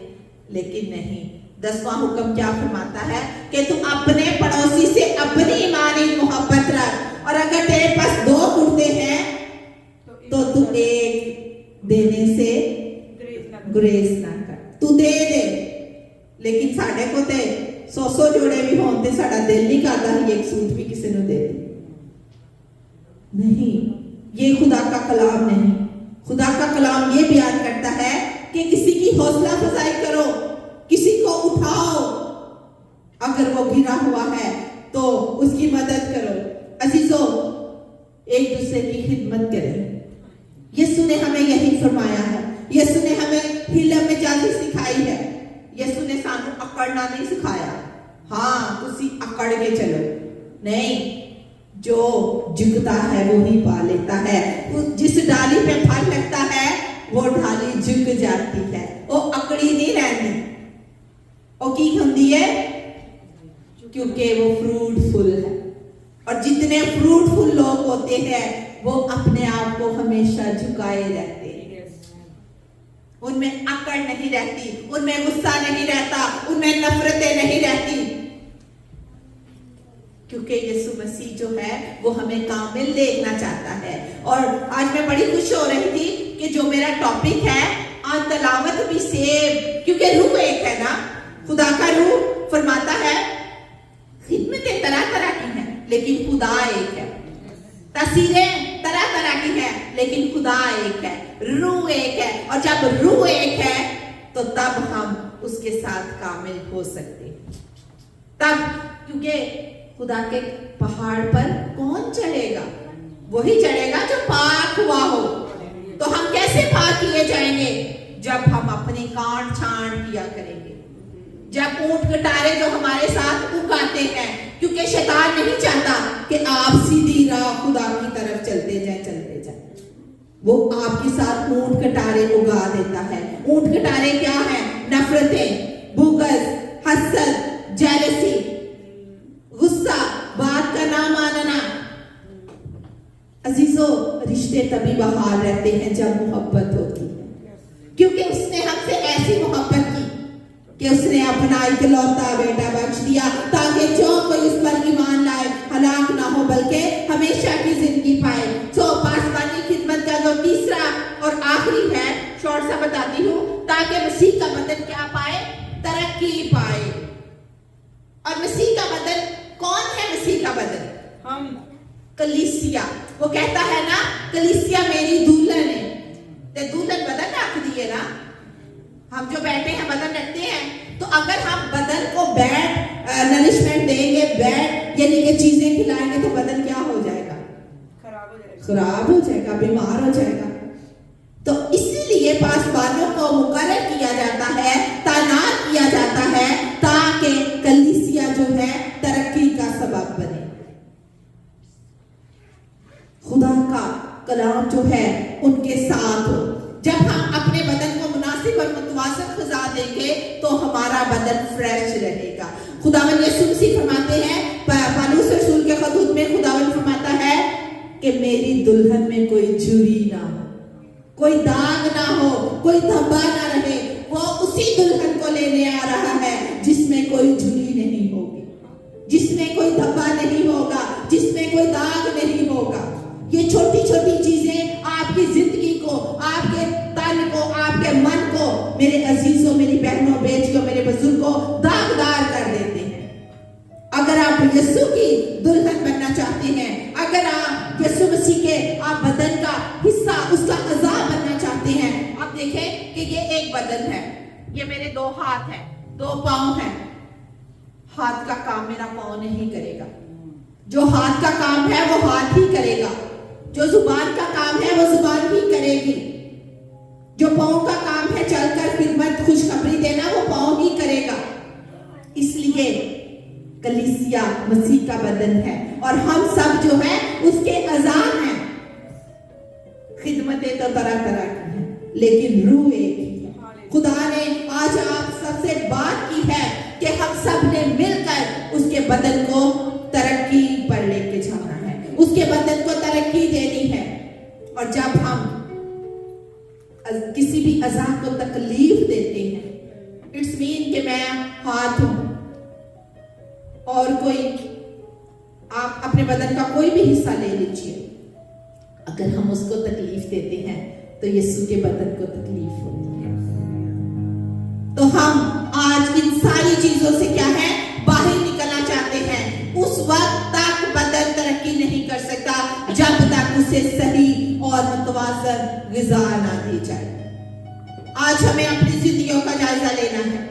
लेकिन नहीं, 10वां हुक्म क्या फरमाता है कि तू अपने पड़ोसी से अपनी ईमानी मोहब्बत रख, और अगर तेरे पास 2 कुर्ते हैं तो तू एक देने से गुरेज ना कर, तू दे दे। लेकिन साढ़े को ते 100 जोड़े भी हों ते साड़ा दिल नहीं करता ही एक सूट भी किसी ने दे दे। नहीं, ये खुदा का कलाम नहीं। खुदा का कलाम ये बयान करता है कि किसी की हौसला अफजाई करो, किसी को उठाओ, अगर वो गिरा हुआ है तो उसकी मदद करो। अजीजों, एक दूसरे की खिदमत करें। यीशु ने हमें यही फरमाया है। यीशु ने हमें हिला में जाती सिखाई है। यीशु ने सानू अकड़ना नहीं सिखाया, हाँ तुसी अकड़ के चलो, नहीं, जो झुकता है वो ही पा लेता है। जिस डाली पे फल लगता है वो डाली झुक जाती है, वो अकड़ी नहीं रहती, वो की होती है क्योंकि वो फ्रूटफुल है। और जितने फ्रूटफुल लोग होते हैं वो अपने आप को हमेशा झुकाए रहते हैं, उनमें अकड़ नहीं रहती, उनमें गुस्सा नहीं रहता, उनमें नफरतें नहीं रहती, क्योंकि यीशु मसीह जो है वो हमें कामिल देखना चाहता है। और आज मैं बड़ी खुश हो रही थी कि जो मेरा टॉपिक है आज तलावत भी सेव, क्योंकि रूह एक है ना, खुदा का रूह फरमाता है खिदमतें तरह तरह की हैं लेकिन खुदा एक है, तस्वीरें तरह तरह की हैं लेकिन खुदा एक है, रूह एक है। और जब रूह एक है तो तब हम उसके साथ कामिल हो सकते हैं। तब, क्योंकि खुदा के पहाड़ पर कौन चढ़ेगा? वही चढ़ेगा जो पाक हुआ हो। तो हम कैसे पाक किए जाएंगे? जब हम अपनी काट छांट किया करेंगे, जब ऊंट कटारे जो हमारे साथ उगाते हैं, क्योंकि शैतान नहीं चाहता कि आप सीधी राह खुदा की तरफ चलते जाए, वो आपके साथ ऊंट कटारे उगा देता है। ऊंट कटारे क्या है? नफरतें, बुग़्ज़, हसद, जेलसी, गुस्सा, बात का ना मानना। अजीजों, रिश्ते तभी बहाल रहते हैं जब मोहब्बत होती है, क्योंकि उसने हमसे ऐसी मोहब्बत की कि उसने अपना इकलौता बेटा बख्श दिया ताकि जो कोई उस पर ईमान लाए हलाक ना हो बल्कि हमेशा की जिंदगी पाए। तो पासवानी खिदमत का जो तीसरा और आखिरी है, शॉर्ट सा बताती हूँ, ताकि मसीह का बदन क्या पाए? तरक्की पाए। और मसीह का बदन कौन है? मसीह का बदन हम, कलीसिया। वो कहता है ना, कलीसिया मेरी दुल्हन है, ते दुल्हन बदन रख दिए ना। हम जो बैठे हैं बदन रखते हैं, तो अगर हम बदन को बैड नरिशमेंट देंगे, बैड यानी कि चीजें खिलाएंगे, तो बदन क्या हो जाएगा? खराब हो जाएगा, बीमार हो जाएगा। तो इसीलिए पासवानों को मुकर्रर किया जाता है, तैनात किया जाता है, ताकि कलीसिया जो है तरक्की का सबब बने। खुदा का कलाम जो है उनके साथ हो। जब हम अपने बदन को मुनासिब और मुतवाज़िन ग़िज़ा देंगे तो हमारा बदन फ्रेश रहेगा। खुदावंद यीशु मसीह फरमाते हैं, पौलुस रसूल के खतूत में खुदावंद फरमाता है कि मेरी दुल्हन में कोई झुर्री ना हो, कोई दाग ना हो, कोई धब्बा ना रहे। वो उसी दुल्हन को लेने आ रहा है जिसमें कोई झुर्री नहीं होगी, जिसमें कोई धब्बा नहीं होगा, जिसमें कोई दाग नहीं होगा। ये छोटी छोटी चीजें आपकी जिंदगी को, आपके तन को, आपके मन को, मेरे अजीजों, मेरी बहनों, बेटियों, मेरे बुजुर्गों, दागदार कर देते हैं। अगर आप यीशु की दुल्हन बनना चाहते हैं, अगर आप यीशु मसीह के आप बदन का हिस्सा, उसका अज़ा बनना चाहते हैं, आप देखें कि ये एक बदन है, ये मेरे 2 हाथ हैं, 2 पाँव हैं। हाथ का काम मेरा पाँव नहीं करेगा, जो हाथ का काम है वो हाथ ही करेगा, जो जुबान का काम है वो जुबान ही करेगी, जो पाँव का काम है चलकर खिदमत खुशखबरी देना वो पाँव ही करेगा। इसलिए कलीसिया मसीह का बदन है और हम सब जो है उसके अज़ान हैं। खिदमतें तो तरह तरह की हैं लेकिन रूह एक ही है। खुदा ने आज आप सबसे बात की है कि मैं हाथ हूं और कोई आप अपने बदन का कोई भी हिस्सा ले लीजिए, अगर हम उसको तकलीफ देते हैं तो यीशु के बदन को तकलीफ होती है। तो हम आज इन सारी चीजों से क्या है, बाहर निकलना चाहते हैं। उस वक्त तक बदन तरक्की नहीं कर सकता जब तक उसे सही और मुतवाज़न ग़िज़ा ना दी जाए। आज हमें अपनी जिंदगियों का जायजा लेना है।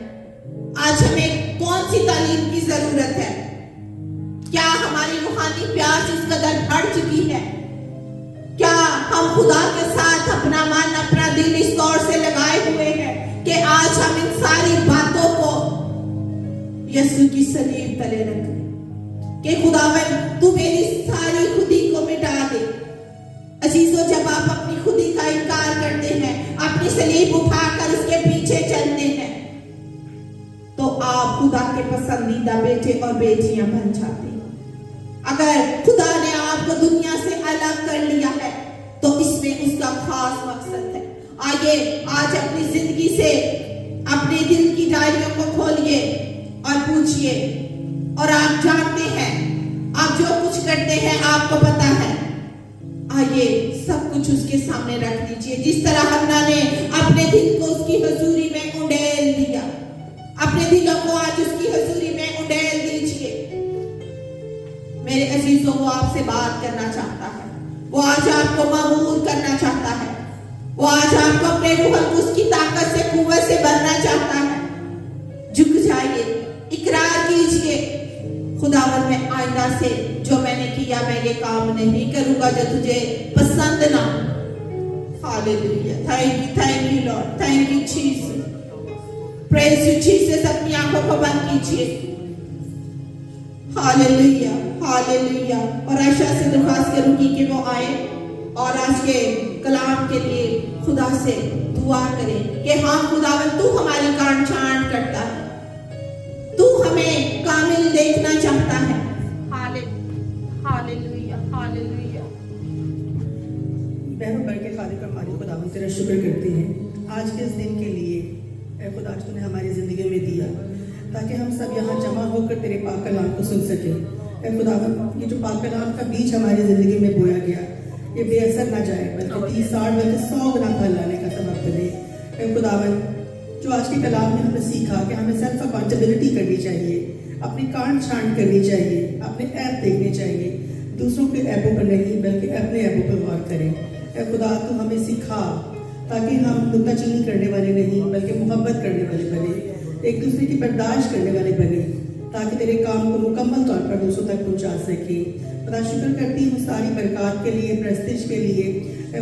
आज हमें कौन सी तालीम की जरूरत है? क्या हमारी रूहानी प्यास इस कदर बढ़ चुकी है? क्या हम खुदा के साथ अपना मन अपना दिल इस तौर से लगाए हुए हैं कि आज हम इन सारी बातों को यीशु की सलीब तले रखें कि खुदावन तू मेरी सारी खुदी को मिटा दे। अजीजों, जब आप अपनी खुदी का इनकार करते हैं, अपनी सलीब उठाकर उसके पीछे चलते हैं, तो आप खुदा के पसंदीदा बेटे और बेटियां बन जाते हैं। अगर खुदा ने आपको दुनिया से अलग कर लिया है तो इसमें उसका खास मकसद है। आइए आज अपनी जिंदगी से अपने दिल की डायरियों को खोलिए और पूछिए, और आप जानते हैं, आप जो कुछ करते हैं आपको पता है। आइए सब कुछ उसके सामने रख दीजिए, जिस तरह हन्ना ने अपने दिल को उसकी हुजूरी में उंडेल दिया। अपने दिलों को आज उसकी हुजूरी में उंडेल दीजिए। मेरे अजीजों, वो आपसे बात करना चाहता है, वो आज आपको मामूर करना चाहता है, वो आज आपको अपने रूह कुस की ताकत से, कुव्वत से भरना चाहता है। झुक जाइए, इकरार कीजिए, खुदावन में आइंदा से जो मैंने किया मैं ये काम नहीं करूंगा जो तुझे पसंद ना। Hallelujah, thank you Lord, thank you Jesus, praise you Jesus. अपनी आंखों को बंद कीजिए। Hallelujah, hallelujah. और आयशा से दरख्वास्त करूंगी कि वो आए और आज के कलाम के लिए खुदा से दुआ करें कि हाँ खुदावन तू हमारी कान छांट करता है, तू हमें कामिल देखना चाहता है। Hallelujah, hallelujah. बहनों बढ़ के खालिक और मालिक खुदावन तेरा शुक्र करते हैं आज के इस दिन के लिए। ऐ खुदा आज तूने हमारी जिंदगी में दिया ताकि हम सब यहाँ जमा होकर तेरे पाक कलाम को सुन सके। ऐ खुदावन ये जो पाक कलाम का बीज हमारी जिंदगी में बोया गया ये बेअसर ना जाए, बल्कि 30, 60 बल्कि 100 गुना फल लाने का सबब बने। ऐ खुदावन जो आज के कलाम में हमने सीखा कि हमें सेल्फ अकाउंटेबिलिटी करनी चाहिए, अपनी कान छांट करनी चाहिए, अपने ऐप देखने चाहिए, दूसरों के ऐपों पर नहीं बल्कि अपने ऐपों पर गौर करें। ऐ खुदा तू हमें सिखा ताकि हम नुक्ताचीनी करने वाले नहीं बल्कि मोहब्बत करने वाले बने, एक दूसरे की बर्दाश्त करने वाले बने, ताकि तेरे काम को मुकम्मल तौर पर दूसरों तक पहुंचा सके। खुदा शुक्र करती हूँ सारी बरकत के लिए, प्रेस्टीज के लिए।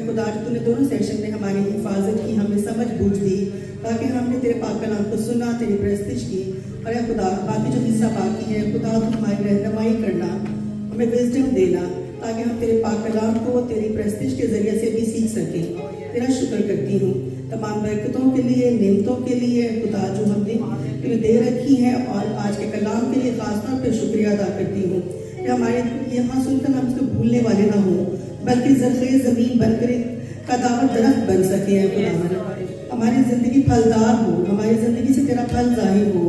खुदा तूने दोनों सेशन में हमारी हिफाजत की, हमें समझ बूझ दी ताकि हमने तेरे पाक कलाम को सुना, तेरी प्रेस्टीज की। और खुदा बाकी जो हिस्सा बाकी है खुदा तू हमारी रहनुमाई करना, हमें विजडम देना ताकि हम तेरे पाक कलाम को तेरी प्रेस्टीज के जरिए से भी सीख सकें। तेरा शुक्र करती हूँ तमाम बरकतों के लिए, नेमतों के लिए खुदा जो हमने तुझे दे रखी है, और आज के कलाम के लिए खासतौर पर शुक्रिया अदा करती हूँ कि हमारे यहाँ सुनकर हम इसको भूलने वाले ना हो बल्कि ज़रख़े ज़मीन बनकर का दावत दरख्त बन सके। खुदा हमारी ज़िंदगी फलदार हो, हमारी ज़िंदगी से तेरा फल ज़ाहिर हो।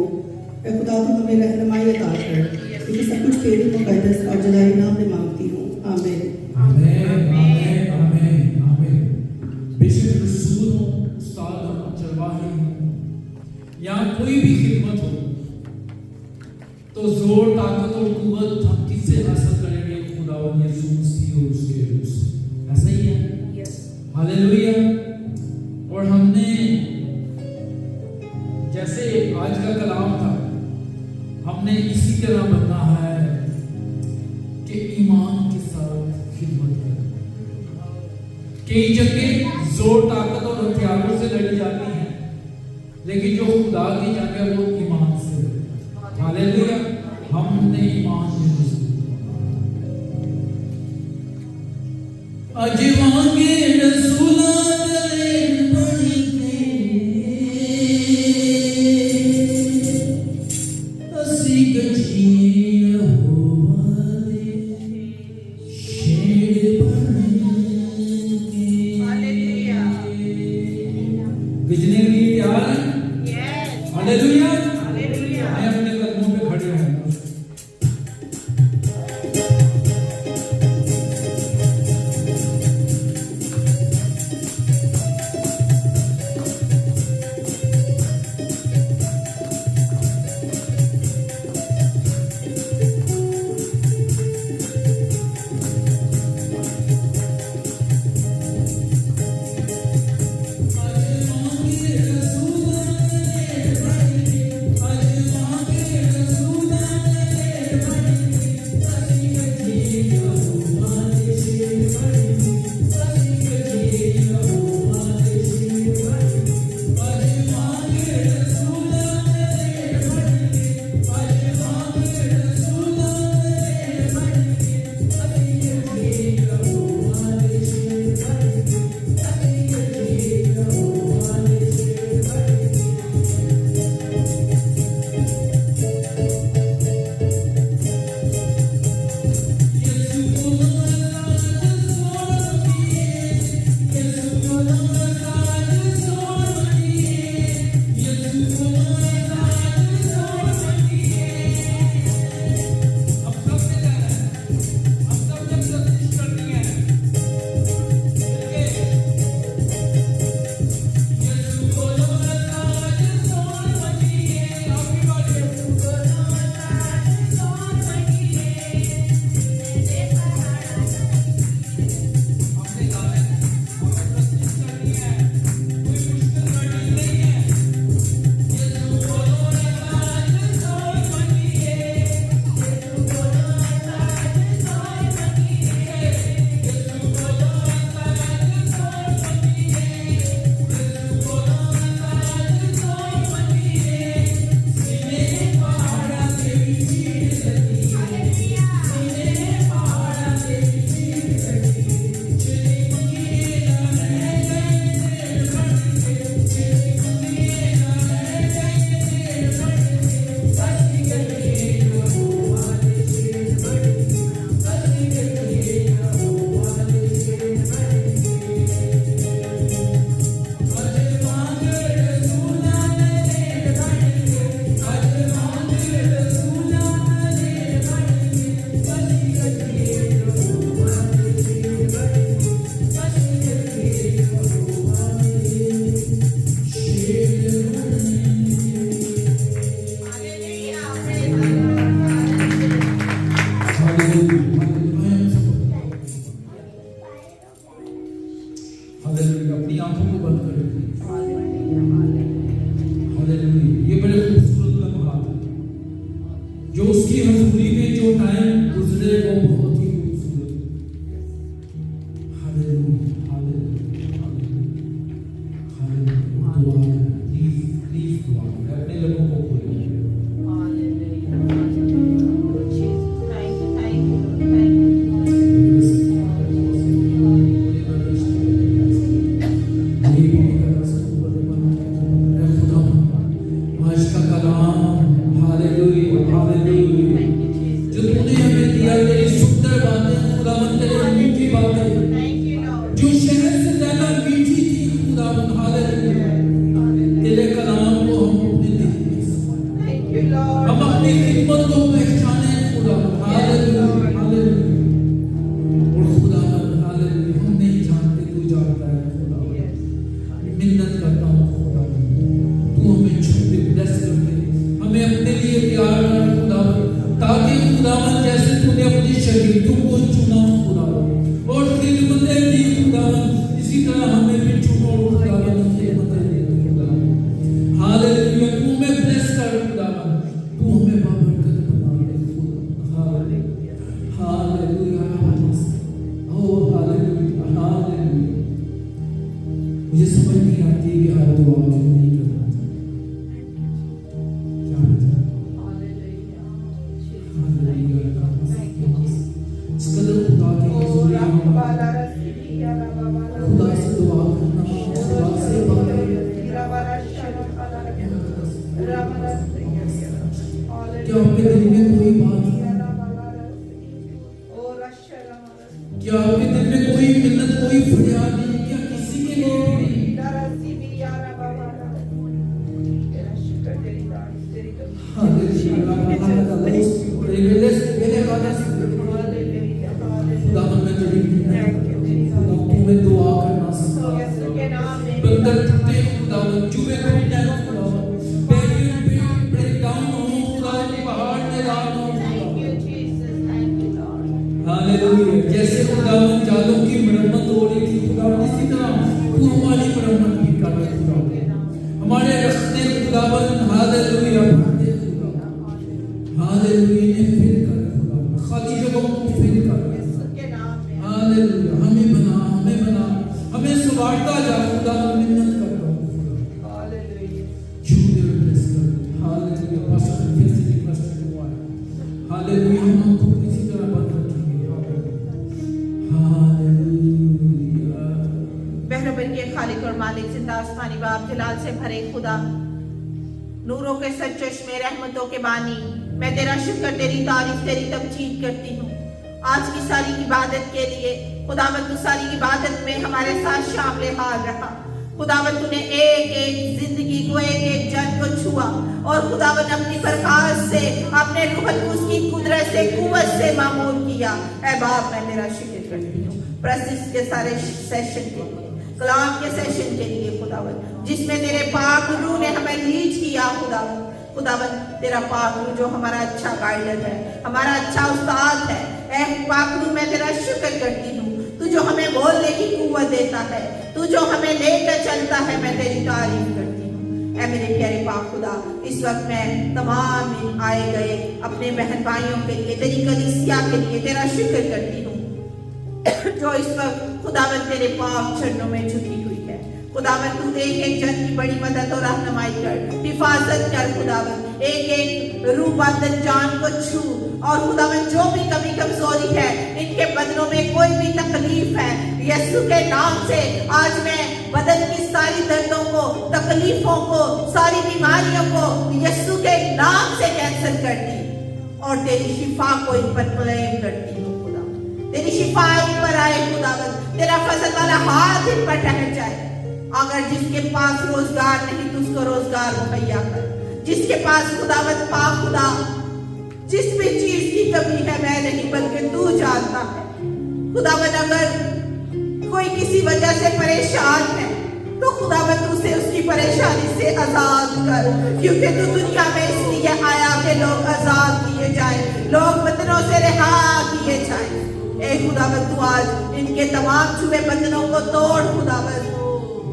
खुदा तो हमें रहनुमाई अता कर, क्योंकि सब कुछ तेरी मुक़द्दस और जलाली नाम में मांगती हूँ। आमीन, आमीन, आमीन, आमीन, आमीन। बेशक रसूल हो, उस्ताद हो, चरवाहे हो या कोई भी खिदमत हो, तो जोर, ताकत और कुव्वत हम किससे हासिल करेंगे? खुदावंद यीशु मसीह और उसके रूह से। ऐसा ही है। हालेलुया। और हमने जैसे आज का कलाम था, हमने इसी तरह बनना है कि ईमान के साथ खिदमत करें। कई जगह जोर, ताकत और हथियारों से लड़ी जाती है, लेकिन जो खुदा की जंग है वो ईमान से। हालेलुया। हमने ईमान में आज मांगे रसूला दलेर बड़ी असी गजीए होवा दे शेर बनेंगे। हालेलुया। गजने के लिए तैयार हैं? हालेलुया। मैं अपने कदमों पे खड़े रहूंगा। हालेलुया। अपनी आंखों को बंद करें। हालेलुया। ये बड़े खूबसूरत लम्हात हैं जो उसकी हजूरी में जो टाइम गुजरे वो बहुत ही खूबसूरत। Hallelujah, hallelujah, hallelujah. दुआ करें, प्लीज प्लीज दुआ करें, अपने लोगों को खोलें। मुझे समझ नहीं आती कि आप दुआ क्यों नहीं करना इस कदर खुदा की हजूरी में खुदा से दुआ करना, खुदा से बात क्या आपके दिल में कोई बात है? क्या आपके दिल में कोई मिन्नत, कोई फरियाद नहीं? क्या किसी के लिए भी खुदावन में तेरी खुदा में दुआ करना यीशु के नाम में बंदर टूटे खुदावन जुए टूटे खुदावन बैरियर पे ब्रेक डाउन हो खुदावन पहाड़ मैदान हो thank you Jesus thank you Lord hallelujah जैसे खुदावन जालों की मरम्मत हो रही थी खुदावन इसी तरह तू हमारी मरम्मत भी कर खुदावन हमारे रास्ते खुदावन हालेलुया हालेलुया ने फिर कर खुदावन खाली जगहों को फिर कर यीशु के नाम में हालेलुया हमें बना हमें संवारता जा खुदावन मिन्नत करता हूं हालेलुया जूदे ब्लेस कर हालेलुया पास्टर फिर से रिक्वेस्ट हुआ है हालेलुया हम हमको इसी तरह बंद रखेंगे हालेलुया बहरबन के खालिक और मालिक जिंदा आसमानी बाप जलाल से भरे खुदा नूरों के सच चश्मे रहमतों के बानी मैं तेरा शुक्र तेरी तारीफ तेरी तमजीद करती हूँ आज की सारी इबादत के लिए खुदावंद तू सारी इबादत में हमारे साथ शामिल हाल रहा खुदावंद तूने एक एक जिंदगी को एक एक जन को छुआ और खुदावंद अपनी प्रकाश से अपने रूहल की कुदरत से कुव्वत से मामूल किया ऐ बाप मैं तेरा शुक्र करती हूँ प्रसिद्ध के सारे सेशन के लिए कलाम के सेशन के लिए खुदावंद जिसमें तेरे पाक रूह ने हमें लीड किया खुदावंद तेरा पाक रूह जो हमारा अच्छा गाइडर है हमारा अच्छा उस्ताद है ऐ पाक रूह मैं तेरा शुक्र करती हूँ तू जो हमें बोलने की कुव्वत देता है तू जो हमें लेकर चलता है मैं तेरी तारीफ करती हूँ ऐ मेरे प्यारे पाक खुदा इस वक्त मैं तमाम आए गए अपने बहन भाइयों के लिए तेरी कलीसिया के लिए तेरा शुक्र करती हूँ जो इस वक्त खुदावंद तेरे पाक चरणों में झुकी हुई है खुदावंद तू एक एक जन की बड़ी मदद और रहनुमाई कर हिफाजत कर खुदावंद एक एक रूह बंधन जान को छू और खुदावंद जो भी कमी कमजोरी है इनके बदनों में कोई भी तकलीफ है यीशु के नाम से आज मैं बदन की सारी दर्दों को तकलीफों को सारी बीमारियों को यीशु के नाम से कैंसिल करती और तेरी शिफा को इन पर क्लेम करती हूँ तेरी शिफा इन पर आए खुदावंद तेरा फजल वाला हाथ इन पर ठहर जाए अगर जिसके पास रोजगार नहीं तो उसको रोजगार मुहैया कर जिसके पास खुदावंद पाक खुदा जिस भी चीज की कमी है मैं नहीं बल्कि तू जानता है खुदावंद अगर कोई किसी वजह से परेशान है तो खुदावंद उसे उसकी परेशानी से आजाद कर क्योंकि तू दुनिया में इसलिए आया कि लोग आजाद किए जाए लोग बंधनों से रिहा किए जाए ए खुदावंद तू आज इनके तमाम छुए बंधनों को तोड़ खुदावंद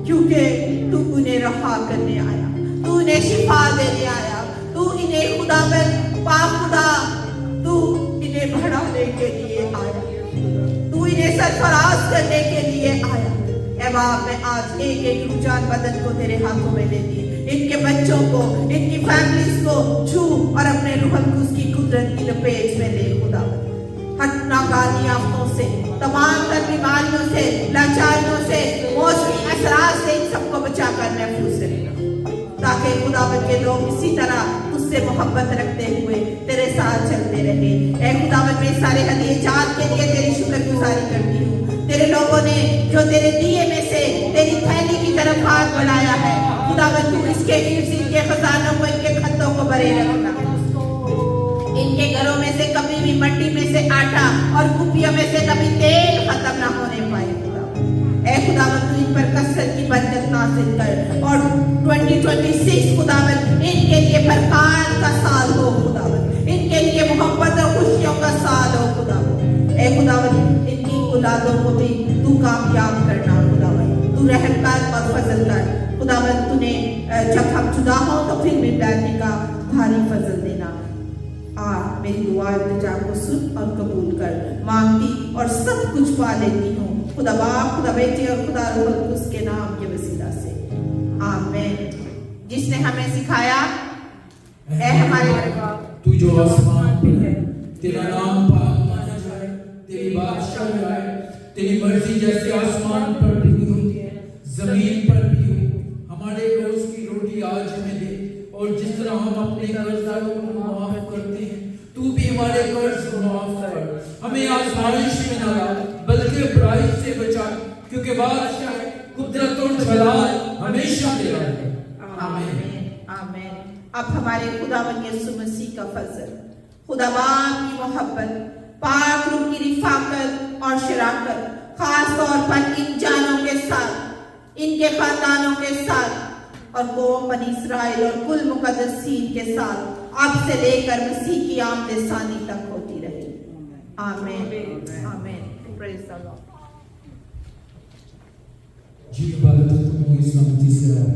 क्योंकि तू उन्हें रहा करने आया तू उन्हें शिफा देने आया तू इन्हें खुदावंद पाक खुदा तू इन्हें बढ़ाने के लिए आया तू इन्हें सरफराज करने के लिए आया ऐ बाप मैं आज एक एक रुझान बदन को तेरे हाथों में लेती इनके बच्चों को इनकी फैमिलीज को छू और अपने रूहल को उसकी कुदरत की लपेट में ले खुदावंद नाकानी आफतों से तमाम तर बीमारियों से लाचारियों से मौसमी असरात से इन सबको बचा कर महफूज रखना ताकि खुदावंद के लोग इसी तरह उससे मोहब्बत रखते हुए तेरे साथ चलते रहे ऐ खुदावंद में सारे हदीजात के लिए तेरी शुक्रगुजारी करती हूँ तेरे लोगों ने जो तेरे दिए में से तेरी थैली की तरफ हाथ बढ़ाया है खुदावंद तू इसके हिफ्ज़ इनके खजानों को इनके खतों को भरे रखना इनके घरों में से कभी भी मट्टी में से आटा और कुपियों में से कभी तेल खत्म ना होने पाए ऐ खुदावंद तू इन पर कसरत की बरकत नाज़िल कर और 2026 खुदावंद इनके लिए बरकत का साल हो खुदावंद इनके लिए मोहब्बत और खुशियों का साल हो खुदावंद ऐ खुदावंद इनकी औलादों को भी तू कामयाब करना खुदावंद तू रहम कर और फजल कर खुदावंद तूने जब हम जुदा हो तो फिर मिलने का भारी फजल देना मेरी दुआ इल्तिजा को सुन और कबूल कर मांगती और सब कुछ पा लेती हूँ खुदा बाप खुदा बेटे और खुदा रूह कुद्दूस के नाम के वसीला से आमीन जिसने हमें सिखाया ऐ हमारे तू जो आसमान पर है तेरा नाम पाक माना जाए तेरी बादशाही आए तेरी मर्जी जैसे आसमान पर भी होती है जमीन पर भी हो हमारे रोज की रोटी आज हमें दे और जिस तरह हम अपने कर्जदारों को माफ करते हैं तू भी हमारे कर्ज को माफ कर हमें आजमाइश में न ला बल्कि बुराई से बचा क्योंकि बादशाह कुदरत और जलाल हमेशा तेरा है आमीन आमीन अब हमारे खुदावन यीशु मसीह का फजल, खुदा बाप की मोहब्बत, पाक रूह की रिफाकत और शराकत खास तौर पर इन जानों के साथ, इनके खानदानों के साथ और कौम बनी इस्राएल और कुल मुकद्दसीन के साथ अब से लेकर मसीह की आमद सानी तक होती रहे। आमीन आमीन। Praise the Lord. जी इबादत को इस्लाम से आप